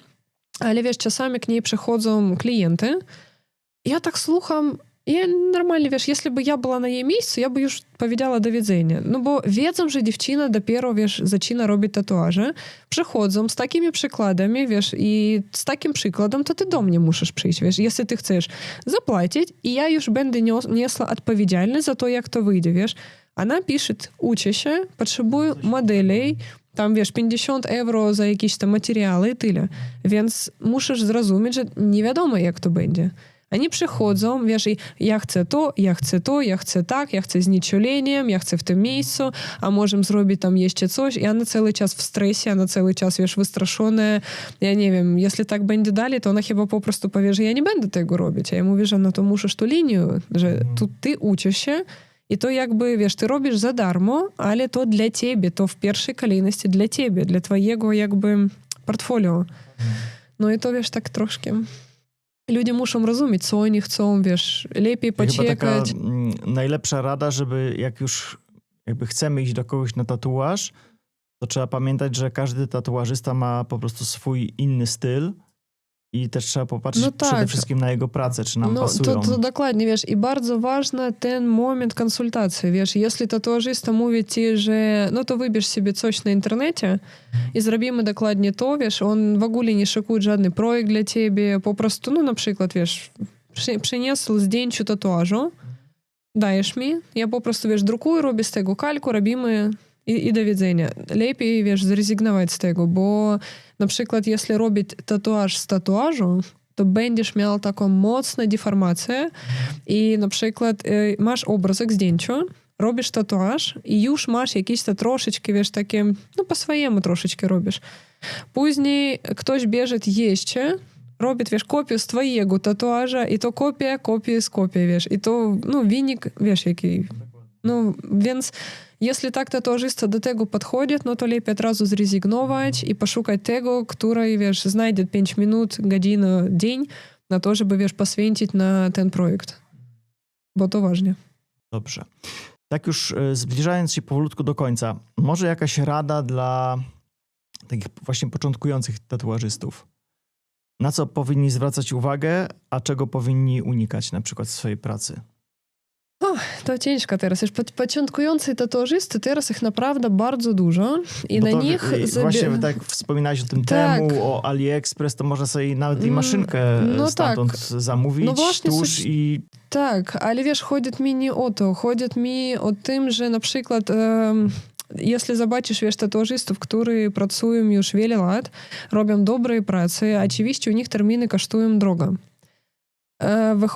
Ale, wiesz, czasami k niej przychodzą klienty. Ja tak słucham. I normalnie, wiesz, jeśli by ja była na jej miejscu, ja by już powiedziała do widzenia. No bo wiedzą, że dziewczyna dopiero, wiesz, zaczyna robić tatuaże, przychodzą z takimi przykładami, wiesz, i z takim przykładem to ty do mnie musisz przyjść, wiesz, jeśli ty chcesz zapłacić i ja już będę niosła odpowiedzialność za to, jak to wyjdzie, wiesz. Ona pisze, uczy się, potrzebuje modeli, tam, wiesz, 50 euro za jakieś tam materiały i tyle. Więc musisz zrozumieć, że nie wiadomo, jak to będzie. Oni przychodzą, wiesz, i ja chcę to, ja chcę to, ja chcę tak, ja chcę z nieczuleniem, ja chcę w tym miejscu, a możemy zrobić tam jeszcze coś. I ona cały czas w stresie, ona cały czas, wiesz, wystraszona. Ja nie wiem, jeśli tak będzie dalej, to ona chyba po prostu powie, że ja nie będę tego robić. A ja mówię, że no to musisz tu linię, że tu ty uczysz się i to jakby, wiesz, ty robisz za darmo, ale to dla ciebie, to w pierwszej kolejności dla ciebie, dla twojego jakby portfolio. No i to, wiesz, tak troszkę... Ludzie muszą rozumieć, co oni chcą, wiesz, lepiej poczekać. Chyba taka najlepsza rada, żeby jak już jakby chcemy iść do kogoś na tatuaż, to trzeba pamiętać, że każdy tatuażysta ma po prostu swój inny styl i też trzeba popatrzeć przede wszystkim na jego pracę, czy nam pasują. To dokładnie, wiesz, i bardzo ważny ten moment konsultacji, wiesz, jeśli tatuażysta mówi ci, że no to wybierz sobie coś na internecie i zrobimy dokładnie to, wiesz, on w ogóle nie szykuje żadny projekt dla ciebie, po prostu, no na przykład, wiesz, przyniósł zdjęcie tatuażu, dajesz mi, ja po prostu, wiesz, drukuję, robię z tego kalku, robimy i do widzenia. Lepiej, wiesz, zrezygnować z tego, bo na przykład jeśli robić tatuaż z tatuażu, to będziesz miał taką mocną deformację i na przykład masz obrazek, zdjęciu, robisz tatuaż i już masz jakieś to troszeczkę, wiesz, takie, no po swojemu troszeczkę robisz. Później ktoś bierze jeszcze, robi, wiesz, kopię z twojego tatuaża i to kopia z kopii, wiesz, i to, no, wynik, wiesz, jaki. No, więc jeśli tak tatuażysta do tego podchodzi, no to lepiej od razu zrezygnować i poszukać tego, który, wiesz, znajdzie 5 minut, godzinę, dzień na to, żeby, wiesz, poświęcić na ten projekt. Bo to ważne. Dobrze. Tak już zbliżając się powolutku do końca, może jakaś rada dla takich właśnie początkujących tatuażystów? Na co powinni zwracać uwagę, a czego powinni unikać na przykład w swojej pracy? To ciężko teraz. Już początkujący tatuażysty, teraz ich naprawdę bardzo dużo i Bo na to nich... Właśnie tak jak wspominałeś o tym Tak. temu, o AliExpress, to można sobie nawet i maszynkę no stamtąd tak. zamówić, No właśnie, tusz i... Tak, ale wiesz, chodzi mi nie o to. Chodzi mi o tym, że na przykład jeśli zobaczysz, wiesz, tatuażystów, którzy pracują już wiele lat, robią dobre prace, oczywiście u nich terminy kosztują drogo.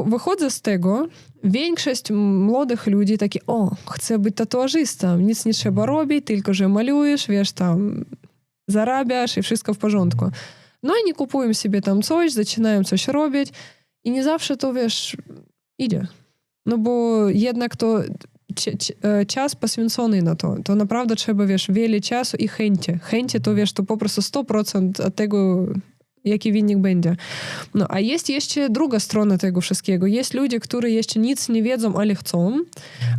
Wychodzę z tego, większość młodych ludzi takie, chcę być tatuażystą, nic nie trzeba robić, tylko że malujesz, wiesz, tam zarabiasz i wszystko w porządku. No i nie kupują sobie tam coś, zaczynają coś robić i nie zawsze to, wiesz, idzie. No bo jednak to czas poświęcony na to naprawdę trzeba, wiesz, wiele czasu i chęci. Chęci to, wiesz, to po prostu 100% od tego, jaki wynik będzie. No, a jest jeszcze druga strona tego wszystkiego. Jest ludzie, którzy jeszcze nic nie wiedzą, ale chcą,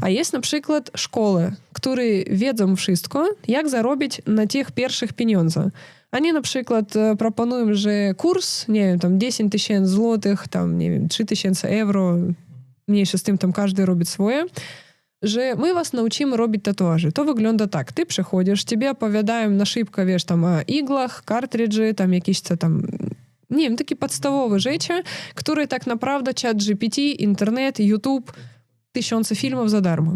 a jest na przykład szkoły, które wiedzą wszystko, jak zarobić na tych pierwszych pieniądze. Oni na przykład proponują, że kurs, nie wiem, tam 10 000 złotych, tam, nie wiem, 3000 euro, mniejsze z tym, tam każdy robi swoje, że my was nauczymy robić tatuaże. To wygląda tak. Ty przychodzisz, тебе opowiadają na szybko, wiesz, tam o iglach, kartridży, tam jakieś tam, nie wiem, takie podstawowe rzeczy, które tak naprawdę ChatGPT, internet, YouTube, 1000 filmów za darmo.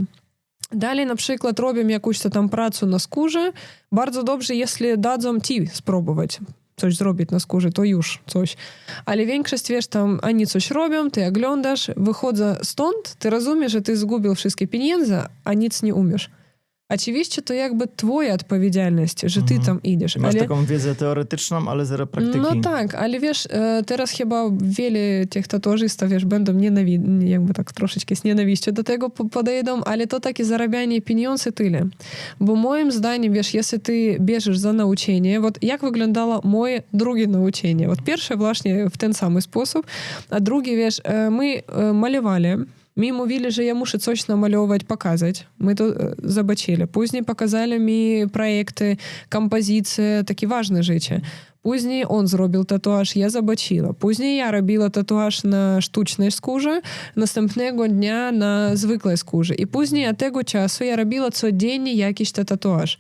Dalej na przykład robią jakąś tam pracę na skórze. Bardzo dobrze, jeśli dadzą ci spróbować coś zrobić na skórze, to już coś. Ale większość, wiesz, tam oni coś robią, ty oglądasz, wychodzę stąd, ty rozumiesz, że ty zgubił wszystkie pieniądze, a nic nie umiesz. Oczywiście to jakby twoja odpowiedzialność, że ty tam idziesz. Masz taką wiedzę teoretyczną, ale zero praktyki. No tak, ale wiesz, teraz chyba wiele tych tatuażystów, wiesz, będą jakby tak troszeczkę z nienawiścią do tego podejdą, ale to takie zarabianie pieniędzy tyle. Bo moim zdaniem, wiesz, jeśli ty bierzesz za nauczenie, jak wyglądało moje drugie nauczenie? Pierwsze właśnie w ten sam sposób, a drugie, wiesz, my malowali. Mi mówili, że ja muszę coś namalować, pokazać. My to zobaczyli. Później pokazali mi projekty, kompozycje, takie ważne rzeczy. Później on zrobił tatuaż, ja zobaczyła. Później ja robiła tatuaż na sztucznej skórze, następnego dnia na zwykłej skórze. I później od tego czasu ja robiła codziennie jakiś tatuaż.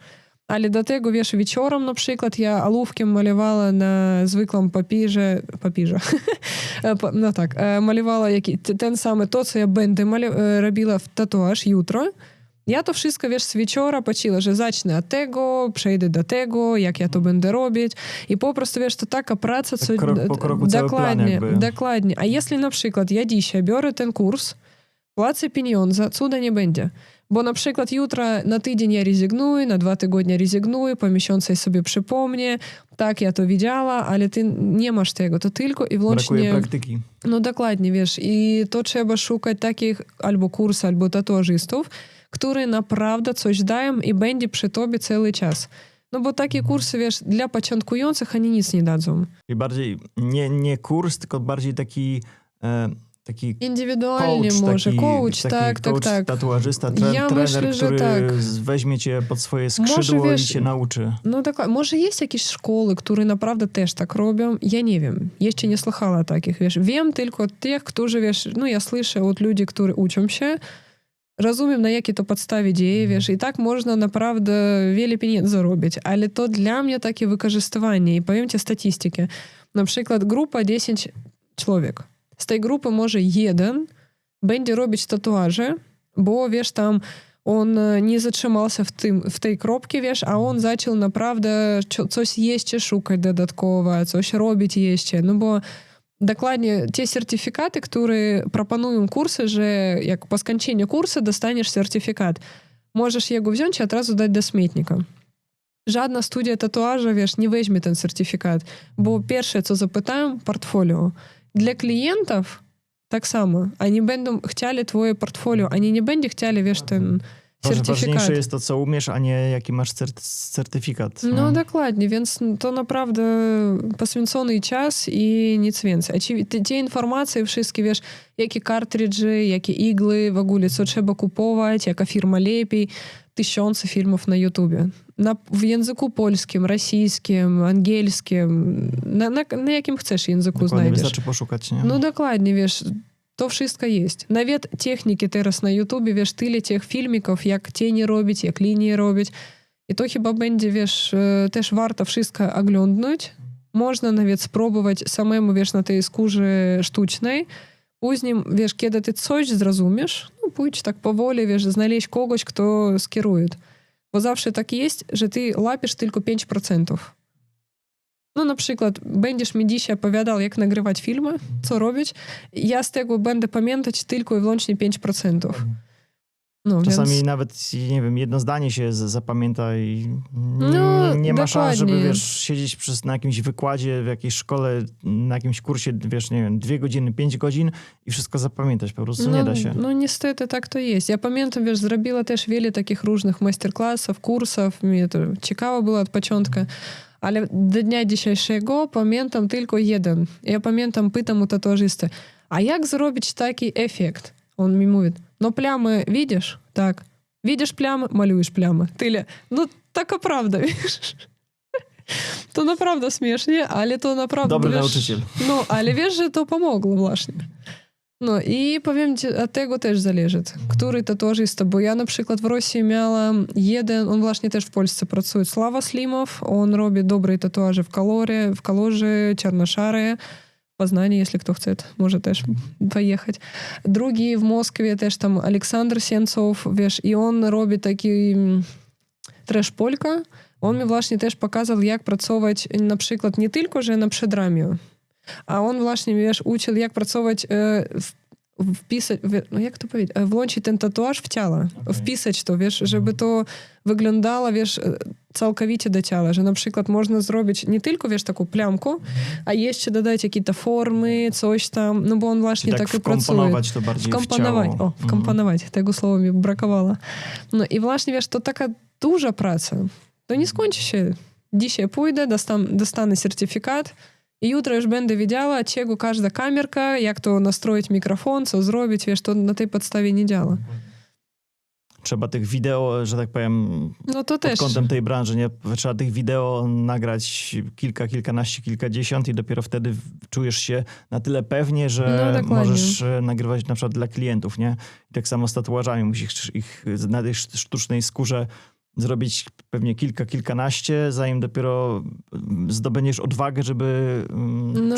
Ale do tego, wiesz, wieczorem na przykład ja ołówkiem malowała na zwykłym papierze. No tak, malowała ten sam, to, co ja będę robiła w tatuaż jutro. Ja to wszystko, wiesz, z wieczora patrzyła, że zacznę od tego, przejdę do tego, jak ja to będę robić. I po prostu, wiesz, to taka praca, co... Krok po kroku cały plan jakby. Dokładnie. A jeśli na przykład ja dzisiaj biorę ten kurs, płacę pieniądze, cuda nie będzie. Bo na przykład jutro na tydzień ja rezygnuję, na 2 tygodnie rezygnuję, po miesiącu sobie przypomnę, tak, ja to widziała, ale ty nie masz tego, to tylko i wyłącznie... Brakuje praktyki. No dokładnie, wiesz, i to trzeba szukać takich albo kursów, albo tatuażystów, które naprawdę coś dają i będzie przy tobie cały czas. No bo takie kursy, wiesz, dla początkujących oni nic nie dadzą. I bardziej nie kurs, tylko bardziej taki indywidualnie coach, może, coach, tak. Tatuażysta, Ja trener, myślę, że który tak. weźmie cię pod swoje skrzydło Może, wiesz, i cię nauczy. No tak, może jest jakieś szkoły, które naprawdę też tak robią. Ja nie wiem, jeszcze nie słuchała takich, wiesz. Wiem tylko tych, którzy, wiesz, no ja słyszę od ludzi, którzy uczą się, rozumiem, na jakiej to podstawie dzieje, wiesz, i tak można naprawdę wiele pieniędzy zarobić, ale to dla mnie takie wykorzystywanie. I powiem ci statystykę. Na przykład grupa 10 człowiek. Z tej grupy może jeden będzie robić tatuaże, bo wiesz, tam on nie zatrzymał się w tej kropce, wiesz, a on zaczął naprawdę coś jeszcze szukać dodatkowo, coś robić jeszcze, no bo dokładnie te certyfikaty, które proponują kursy, że jak po skończeniu kursu dostaniesz certyfikat, możesz jego wziąć i od razu dać do śmietnika. Żadna studia tatuaża, wiesz, nie weźmie ten certyfikat, bo pierwsze, co zapytają, portfolio. Dla klientów tak samo. Oni będą chcieli twoje portfolio, oni nie będą chcieli, wiesz, ten certyfikat. Ważniejsze jest to, co umiesz, a nie jaki masz certyfikat. No dokładnie, więc to naprawdę poświęcony czas i nic więcej. Te informacje wszystkie, wiesz, jakie kartridże, jakie igły, w ogóle, co trzeba kupować, jaka firma lepiej. Tysiące filmów na YouTubie. W języku polskim, rosyjskim, angielskim, na jakim chcesz języku Dokładnie, znajdziesz. Wystarczy poszukać, nie? No dokładnie, wiesz, to wszystko jest. Nawet techniki teraz na YouTubie, wiesz, tyle tych filmików, jak cienie robić, jak linie robić. I to chyba będzie, wiesz, też warto wszystko oglądnąć. Można nawet spróbować samemu, wiesz, na tej skórze sztucznej. Później, wiesz, kiedy ty coś zrozumiesz, no pójdź tak powoli, wiesz, znaleźć kogoś, kto skieruje. Bo zawsze tak jest, że ty łapiesz tylko 5%. No na przykład będziesz mi dzisiaj opowiadał, jak nagrywać filmy, co robić. Ja z tego będę pamiętać tylko i wyłącznie 5%. No, Czasami więc... nawet, nie wiem, jedno zdanie się zapamięta i No, nie ma szans, żeby, dokładnie. wiesz, siedzieć na jakimś wykładzie, w jakiejś szkole, na jakimś kursie, wiesz, nie wiem, 2 godziny, 5 godzin i wszystko zapamiętać. Po prostu nie da się. No niestety tak to jest. Ja pamiętam, wiesz, zrobiła też wiele takich różnych masterclassów, kursów. Mnie to ciekawe było od początku. Ale do dnia dzisiejszego pamiętam tylko jeden. Ja pamiętam, pytam u tatuażysty, a jak zrobić taki efekt? On mi mówi, no plamy widzisz? Tak. Widzisz plamy? Malujesz plamy. Tyle. No taka prawda, wiesz? To naprawdę śmiesznie, ale to naprawdę... Dobry wiesz, nauczyciel. No, ale wiesz, że to pomogło właśnie. No i powiem ci, od tego też zależy, który tatuażysta, bo ja na przykład w Rosji miałam jeden, on właśnie też w Polsce pracuje, Slava Slimov, on robi dobre tatuaże w kolorze, czarnoszare, w Poznaniu, jeśli kto chce, może też pojechać. Drugi w Moskwie też tam Aleksandr Sencow, wiesz, i on robi taki trash polka. On mi właśnie też pokazał, jak pracować na przykład nie tylko, że na przedramiu, a on właśnie, wiesz, uczył, jak pracować, wpisać, no jak to powiedzieć, włączyć ten tatuaż w ciało, wpisać to, wiesz, żeby to wyglądało, wiesz, całkowicie do ciała, że na przykład można zrobić nie tylko, wiesz, taką plamkę, a jeszcze dodać jakieś formy, coś tam, no bo on właśnie tak i pracuje. Wkomponować to bardziej w ciało. Wkomponować, tego słowa mi brakowało. No i właśnie, wiesz, to taka duża praca. To nie skończy się. Dzisiaj pójdę, dostanę certyfikat, i jutro już będę wiedziała, czego każda kamerka, jak to nastroić mikrofon, co zrobić, wiesz, to na tej podstawie nie działa. Trzeba tych wideo, że tak powiem, No to pod też. kątem tej branży, nie? Trzeba tych wideo nagrać kilkanaście, kilkadziesiąt i dopiero wtedy czujesz się na tyle pewnie, że możesz nagrywać na przykład dla klientów, nie? I tak samo z tatuażami. Musisz ich na tej sztucznej skórze zrobić pewnie kilkanaście, zanim dopiero zdobędziesz odwagę, żeby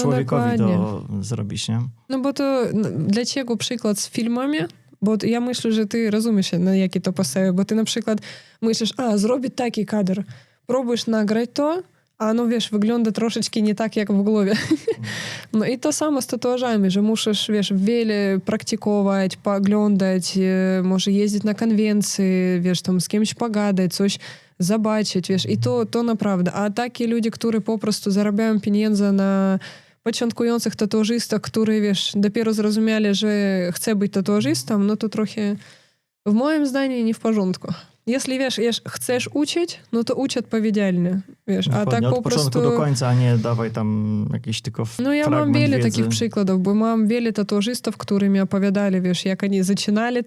człowiekowi to zrobić, nie? No bo to dlaczego przykład z filmami? Bo ja myślę, że ty rozumiesz, na jakie to pasuje, bo ty na przykład myślisz, zrobić taki kadr, próbujesz nagrać to, a no wiesz, wygląda troszeczkę nie tak, jak w głowie. No i to samo z tatuażami, że musisz, wiesz, wiele praktykować, pooglądać, może jeździć na konwencje, wiesz, tam z kimś pogadać, coś zobaczyć, wiesz, i to naprawdę. A takie ludzie, którzy po prostu zarabiają pieniądze na początkujących tatuażystach, którzy, wiesz, dopiero zrozumieli, że chce być tatuażystą, no to trochę, w moim zdaniu, nie w porządku. Jeśli, wiesz, chcesz uczyć, no to ucz odpowiedzialnie, wiesz, a tak od po prostu... początku do końca, a nie dawaj tam jakieś tylko No ja mam wiele wiedzy. takich przykładów, bo mam wiele tatuażystów, którzy mi opowiadali, wiesz, jak oni zaczynali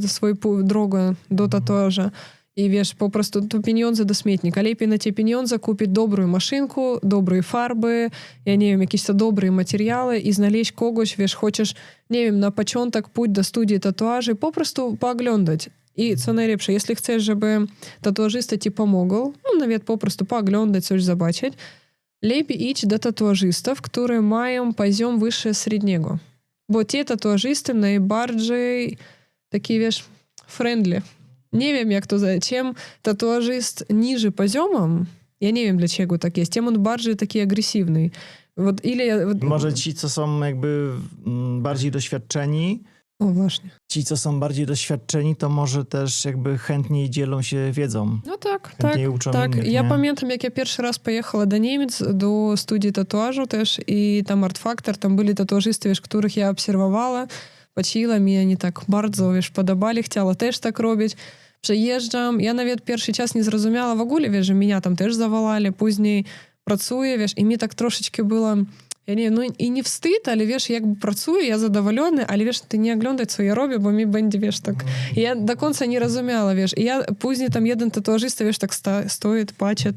swoją drogę do tatuaża i, wiesz, po prostu to pieniądze do śmietnika. Lepiej na te pieniądze kupić dobrą maszynkę, dobre farby, ja nie wiem, jakieś to dobre materiały i znaleźć kogoś, wiesz, хочesz, nie wiem, na początek pójść do studii tatuaży, po prostu pooglądać. I co najlepsze, jeśli chcesz, żeby tatuażysta ci pomógł, no nawet po prostu pooglądać, coś zobaczyć, lepiej iść do tatuażystów, które mają poziom wyższy średniego. Bo te tatuażysty najbardziej takie, wiesz, friendly. nie wiem jak to, чем татуажист ниже poziomem, ja nie wiem dlaczego tak jest, tym on bardziej taki agresywny. Może ci, co są jakby bardziej doświadczeni, O, właśnie. ci, co są bardziej doświadczeni, to może też jakby chętniej dzielą się wiedzą. No tak, Chętniej uczą tak. innych, Ja nie? pamiętam, jak ja pierwszy raz pojechała do Niemiec, do studii tatuażu też i tam Art Factor, tam byli tatuażysty, wiesz, których ja obserwowała, patrzyła, mi oni tak bardzo, wiesz, podobali, chciała też tak robić. Przyjeżdżam, ja nawet pierwszy czas nie zrozumiała w ogóle, wiesz, że mnie tam też zawalali, później pracuję, wiesz, i mi tak troszeczkę było, ja nie, ну і не встид, але, wiesz, jakby pracuję, ja zadowolony, ale, wiesz, ty nie oglądaj, co ja robię, bo mi będzie, wiesz, tak... I ja do końca nie rozumiała, wiesz, i ja później tam jeden tatuażysta, wiesz, tak стоит, patrzeć,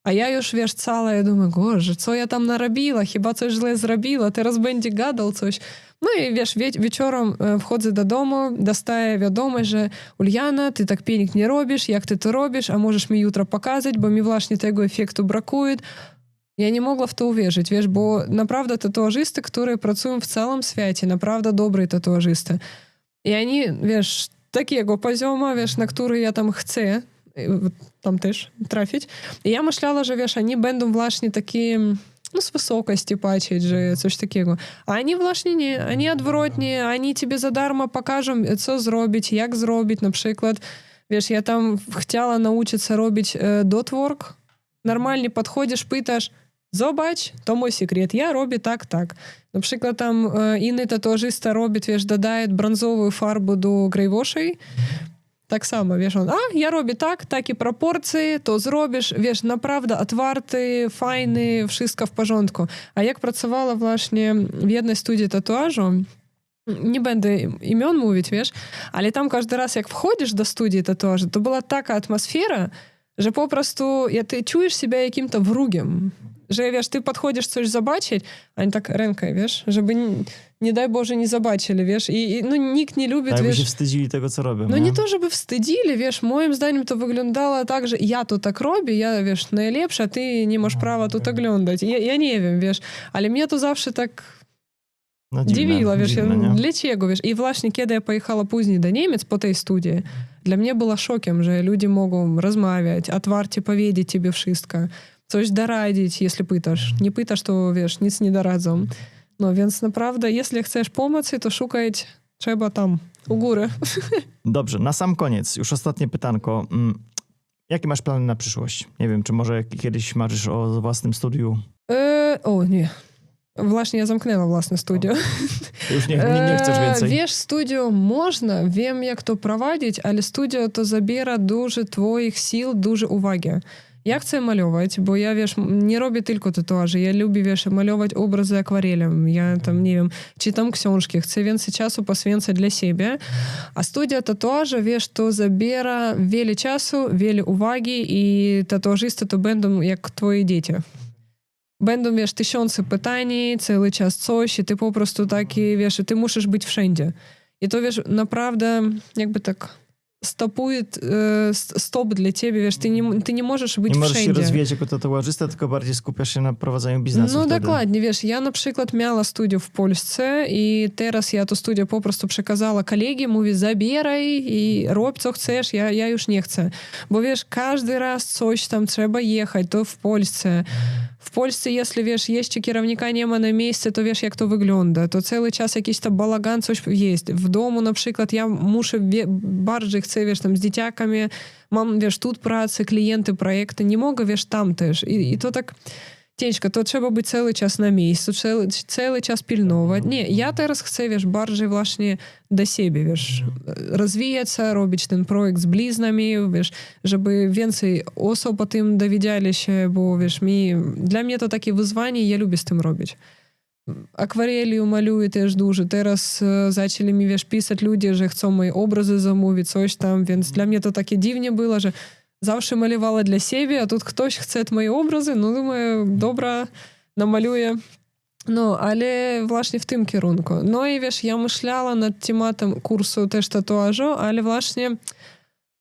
a ja już, wiesz, cała, ja думаю, Boże, co ja tam narobiła, chyba coś źle zrobiła, teraz będzie gadał coś. No i, wiesz, wieczorem wchodzę do domu, dostaję wiadomość, że Uliana, ty tak pięknie robisz, jak ty to robisz, a możesz mi jutro pokazać, bo mi właśnie tego efektu brakuje. Ja nie mogła w to uwierzyć, wiesz, bo naprawdę tatuażysty, które pracują w całym świecie, naprawdę dobre tatuażysty. I oni, wiesz, takiego poziomu, wiesz, na który ja tam chcę, tam też trafić. I ja myślała, że, wiesz, oni będą właśnie takie, no, z wysokości patrzeć, że coś takiego. A oni właśnie nie, oni odwrotnie, oni тебе za darmo pokażą, co zrobić, jak zrobić, na przykład, wiesz, ja tam chciała nauczyć się robić dot work, normalnie podchodzisz, pytasz, zobacz, to mój sekret, ja robię tak. Na przykład tam inny tatuażysta robi, wiesz, dodaje brązową farbę do grejwoszej, tak samo, wiesz, on, ja robię tak, takie proporcje, to zrobisz, wiesz, naprawdę otwarty, fajny, wszystko w porządku. A jak pracowała właśnie w jednej studii tatuażu, nie będę imion mówić, wiesz, ale tam każdy raz, jak wchodzisz do studii tatuażu, to była taka atmosfera, że po prostu ty czujesz siebie jakimś wrogiem. Że, wiesz, ty podchodzisz coś zobaczyć, a oni tak rękę, wiesz, żeby, nie daj Boże, nie zobaczyli, wiesz, i no, nikt nie lubi, Tak, wiesz... by się wstydzili tego, co robią. No nie to, żeby wstydzili, wiesz, moim zdaniem to wyglądało tak, że ja to tak robię, ja, wiesz, najlepsza, ty nie masz prawa tu oglądać. Ja nie wiem, wiesz, ale mnie to zawsze tak dziwiło, wiesz, dlaczego, wiesz. I właśnie, kiedy ja pojechała później do Niemiec po tej studii, dla mnie było szokiem, że ludzie mogą rozmawiać, otwarcie powiedzieć тебе wszystko, coś doradzić, jeśli pytasz. Nie pytasz, to, wiesz, nic nie doradzą. No więc naprawdę, jeśli chcesz pomocy, to szukać trzeba tam, u góry. Dobrze, na sam koniec, już ostatnie pytanko. Jakie masz plany na przyszłość? Nie wiem, czy może kiedyś marzysz o własnym studiu? O, nie. Właśnie ja zamknęłam własne studio. Już nie chcesz więcej? Wiesz, studio można, wiem jak to prowadzić, ale studio to zabiera dużo twoich sił, dużo uwagi. Ja chcę malować, bo ja, wiesz, nie robię tylko tatuaży. Ja lubię, wiesz, malować obrazy akwarelem. Ja tam, nie wiem, czytam książki. Chcę więcej czasu poświęcać dla siebie. A studia tatuaży, wiesz, to zabiera wiele czasu, wiele uwagi i tatuażysty to będą jak twoje dzieci. Będą, wiesz, tysiące pytań, cały czas coś i ty po prostu taki, wiesz, ty musisz być wszędzie. I to, wiesz, naprawdę jakby tak stopuje stop dla ciebie, wiesz, ty nie możesz być wszędzie. Nie możesz wszędzie. się rozwijać jako tatuażysta, tylko bardziej skupiasz się na prowadzeniu biznesu. No wtedy. dokładnie, wiesz, ja na przykład miała studię w Polsce i teraz ja to studię po prostu przekazała kolegi, mówi zabieraj i rób co chcesz, ja już nie chcę. Bo wiesz, każdy raz coś tam trzeba jechać, to w Polsce. W Polsce, jeśli, wiesz, jeszcze kierownika nie ma na miejscu, to wiesz, jak to wygląda. To cały czas jakiś tam bałagan, coś jest. W domu na przykład ja muszę bardziej chcę, wiesz, tam z dzieciakami, mam, wiesz, тут pracę, klienty, projekty, nie mogę, wiesz, tam też. I to tak ciężko, to trzeba być cały czas na miejscu, cały czas pilnować. Nie, ja teraz chcę, wiesz, bardziej właśnie do siebie, wiesz, rozwijać się, robić ten projekt z bliznami, wiesz, żeby więcej osób o tym dowiedzieli się, bo, wiesz, dla mnie to takie wyzwanie, ja lubię z tym robić. Akwareli maluję też dużo. Teraz zaczęli mi, wiesz, pisać ludzie, że chcą moje obrazy zamówić, coś tam, więc dla mnie to takie dziwnie było, że zawsze malowała dla siebie, a тут ktoś chce moje obrazy, no думаю, dobra, namaluję. No, ale właśnie w tym kierunku. No i wiesz, ja myślała nad tematem kursu też tatuażu, ale właśnie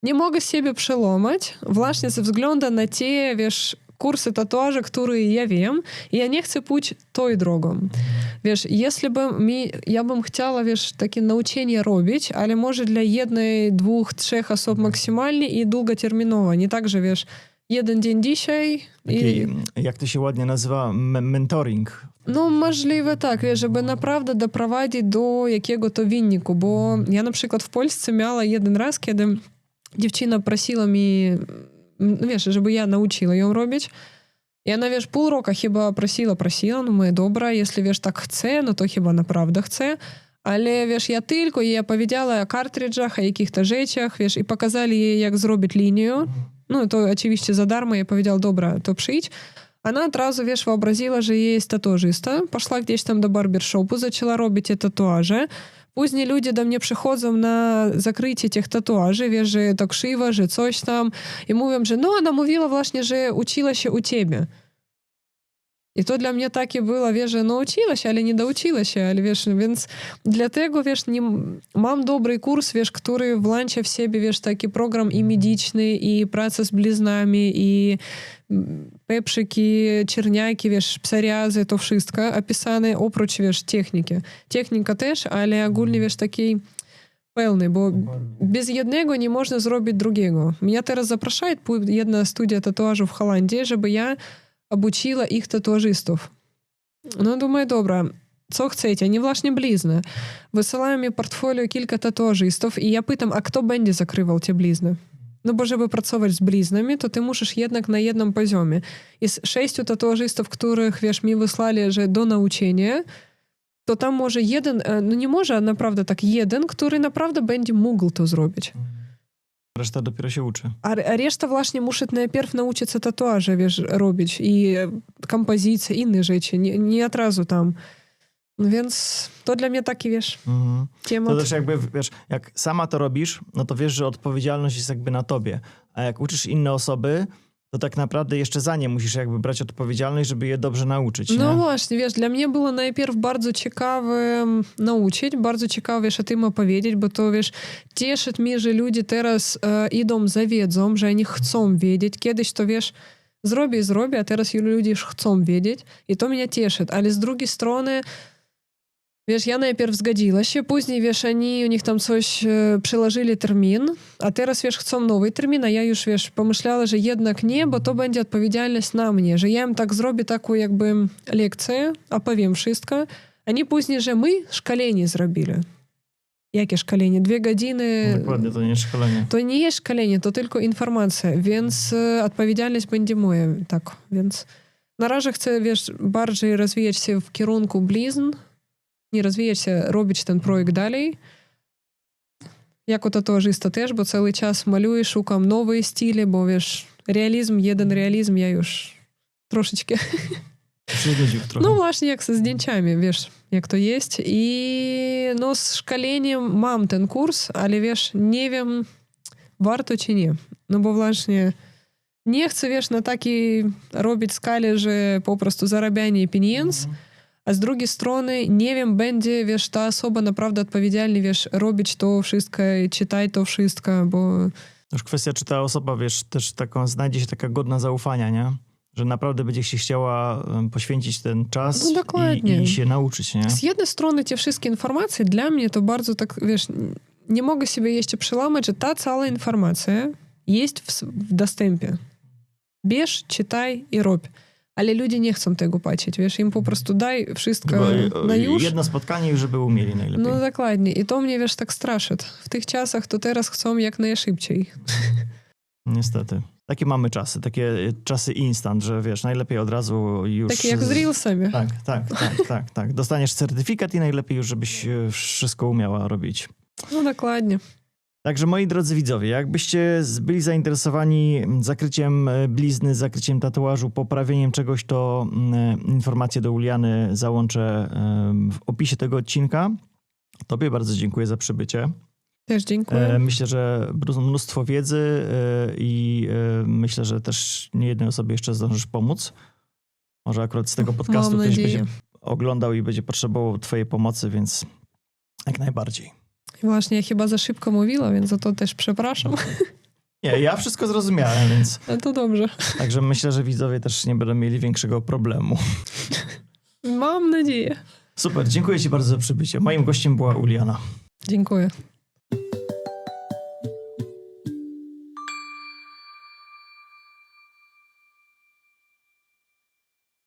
nie mogę siebie przełamać, właśnie ze względu na te, wiesz, kursy tatuaży, które ja wiem, i ja nie chcę pójść tą drogą. Wiesz, ja bym chciała, wiesz, takie nauczenie robić, ale może dla jednej, dwóch, trzech osób maksymalnie i długoterminowo. Nie tak, że wiesz, jeden dzień dzisiaj Taki, jak to się ładnie nazywa, mentoring. No, możliwe tak, wiesz, żeby naprawdę doprowadzić do jakiego to wyniku, bo ja na przykład w Polsce miała jeden raz, kiedy dziewczyna prosiła mi, wiesz, żeby ja nauczyła ją robić. I ona, wiesz, pół roku chyba prosiła, no mówię, dobra, jeśli, wiesz, tak chce, no to chyba naprawdę chce. Ale, wiesz, ja tylko jej opowiedziała o kartridżach, o jakichś rzeczach, wiesz, i pokazali jej, jak zrobić linię. No, to oczywiście za darmo. Ja powiedziała, dobra, to przyjdź. Она одразу, wiesz, wyobraziła, że jest tatuażysta. Poszła gdzieś tam do barbershopu, zaczęła robić te tatuaże. Później ludzie do mnie przychodzą na zakrycie tych tatuaży, wiesz, że to krzywo, że coś tam. I mówią, że no, ona mówiła właśnie, że uczyła się u ciebie. I to dla mnie takie było, wiesz, że nauczyła się, ale nie douczyła się, ale wiesz, więc dlatego, wiesz, mam dobry kurs, wiesz, który włącza w siebie, wiesz, taki program i medyczny, i praca z bliznami, i pieprzyki, czerniaki, wiesz, psoriazy, to wszystko opisane oprócz, wiesz, techniki. Technika też, ale ogólnie, wiesz, takiej pełny, bo bez jednego nie można zrobić drugiego. Mnie teraz zapraszają, jedna studia tatuażu w Holandii, żeby ja обучила ich tatuażystów. No думаю, dobra, co chcecie? Oni właśnie blizny. Wysyłają mi portfolio kilka tatuażystów i ja pytam, a kto będzie zakrywał te blizny? No bo żeby pracować z bliznami, to ty musisz jednak na jednym poziomie. I z 6 tatuażystów, których, wiesz, mi wysłali, że do nauczenia, to tam może jeden, no nie może, a naprawdę tak jeden, który naprawdę będzie mógł to zrobić. Reszta dopiero się uczy. A reszta właśnie musi najpierw nauczyć się tatuaże, wiesz, robić i kompozycje, inne rzeczy, nie od razu tam. Więc to dla mnie taki, wiesz, temat. To też jakby, wiesz, jak sama to robisz, no to wiesz, że odpowiedzialność jest jakby na tobie. A jak uczysz inne osoby, to tak naprawdę jeszcze za nie musisz jakby brać odpowiedzialność, żeby je dobrze nauczyć. Nie? No właśnie, wiesz, dla mnie było najpierw bardzo ciekawe nauczyć, bardzo ciekawe, wiesz, o tym opowiedzieć, bo to, wiesz, cieszy mnie, że ludzie teraz idą za wiedzą, że oni chcą wiedzieć. Kiedyś to, wiesz, zrobię, a teraz ludzie już chcą wiedzieć i to mnie cieszy. Ale z drugiej strony, wiesz, ja najpierw zgodziła się, później, wiesz, u nich tam coś przyłożyli termin, a teraz, wiesz, chcą nowy termin, a ja już, wiesz, pomyślała, że jednak nie, bo to będzie odpowiedzialność na mnie, że ja im tak zrobię taką jakby lekcję, opowiem wszystko, Oni później, że my szkolenie zrobili. Jakie szkolenie? 2 godziny. Dokładnie, to nie jest szkolenie. To nie jest szkolenie, to tylko informacja, więc odpowiedzialność będzie moja. Tak, więc na razie chcę, wiesz, bardziej rozwijać się w kierunku blizn, nie rozwijać się, robić ten projekt dalej. Jako tatuażysta też, bo cały czas maluję, szukam nowe stile, bo wiesz, jeden realizm ja już troszeczkę... No właśnie, jak ze zdjęciami, wiesz, jak to jest. I no z szkoleniem mam ten kurs, ale wiesz, nie wiem, warto czy nie. No bo właśnie nie chcę, wiesz, na takiej robić skali, że po prostu zarabianie pieniędzy, a z drugiej strony nie wiem, będzie, wiesz, ta osoba naprawdę odpowiedzialna, wiesz, robić to wszystko i czytać to wszystko, bo... Już kwestia, czy ta osoba, wiesz, też taką, znajdzie się taka godna zaufania, nie? Że naprawdę będzie się chciała poświęcić ten czas i się nauczyć, nie? Z jednej strony te wszystkie informacje dla mnie to bardzo tak, wiesz, nie mogę sobie jeszcze przełamać, że ta cała informacja jest w dostępie. Bierz, czytaj i rób. Ale ludzie nie chcą tego patrzeć, wiesz, im po prostu daj wszystko na już. Jedno spotkanie już, żeby umieli najlepiej. No dokładnie. I to mnie, wiesz, tak straszy. W tych czasach to teraz chcą jak najszybciej. Niestety. Takie mamy czasy, takie czasy instant, że wiesz, najlepiej od razu już... Takie jak z Reelsami. Tak. Dostaniesz certyfikat i najlepiej już, żebyś wszystko umiała robić. No dokładnie. Także moi drodzy widzowie, jakbyście byli zainteresowani zakryciem blizny, zakryciem tatuażu, poprawieniem czegoś, to informacje do Uliany załączę w opisie tego odcinka. Tobie bardzo dziękuję za przybycie. Też dziękuję. Myślę, że mnóstwo wiedzy i myślę, że też niejednej osobie jeszcze zdążysz pomóc. Może akurat z tego podcastu ktoś będzie oglądał i będzie potrzebował twojej pomocy, więc jak najbardziej. Właśnie, ja chyba za szybko mówiła, więc za to też przepraszam. Nie, ja wszystko zrozumiałem, więc... No to dobrze. Także myślę, że widzowie też nie będą mieli większego problemu. Mam nadzieję. Super, dziękuję ci bardzo za przybycie. Moim gościem była Uliana. Dziękuję.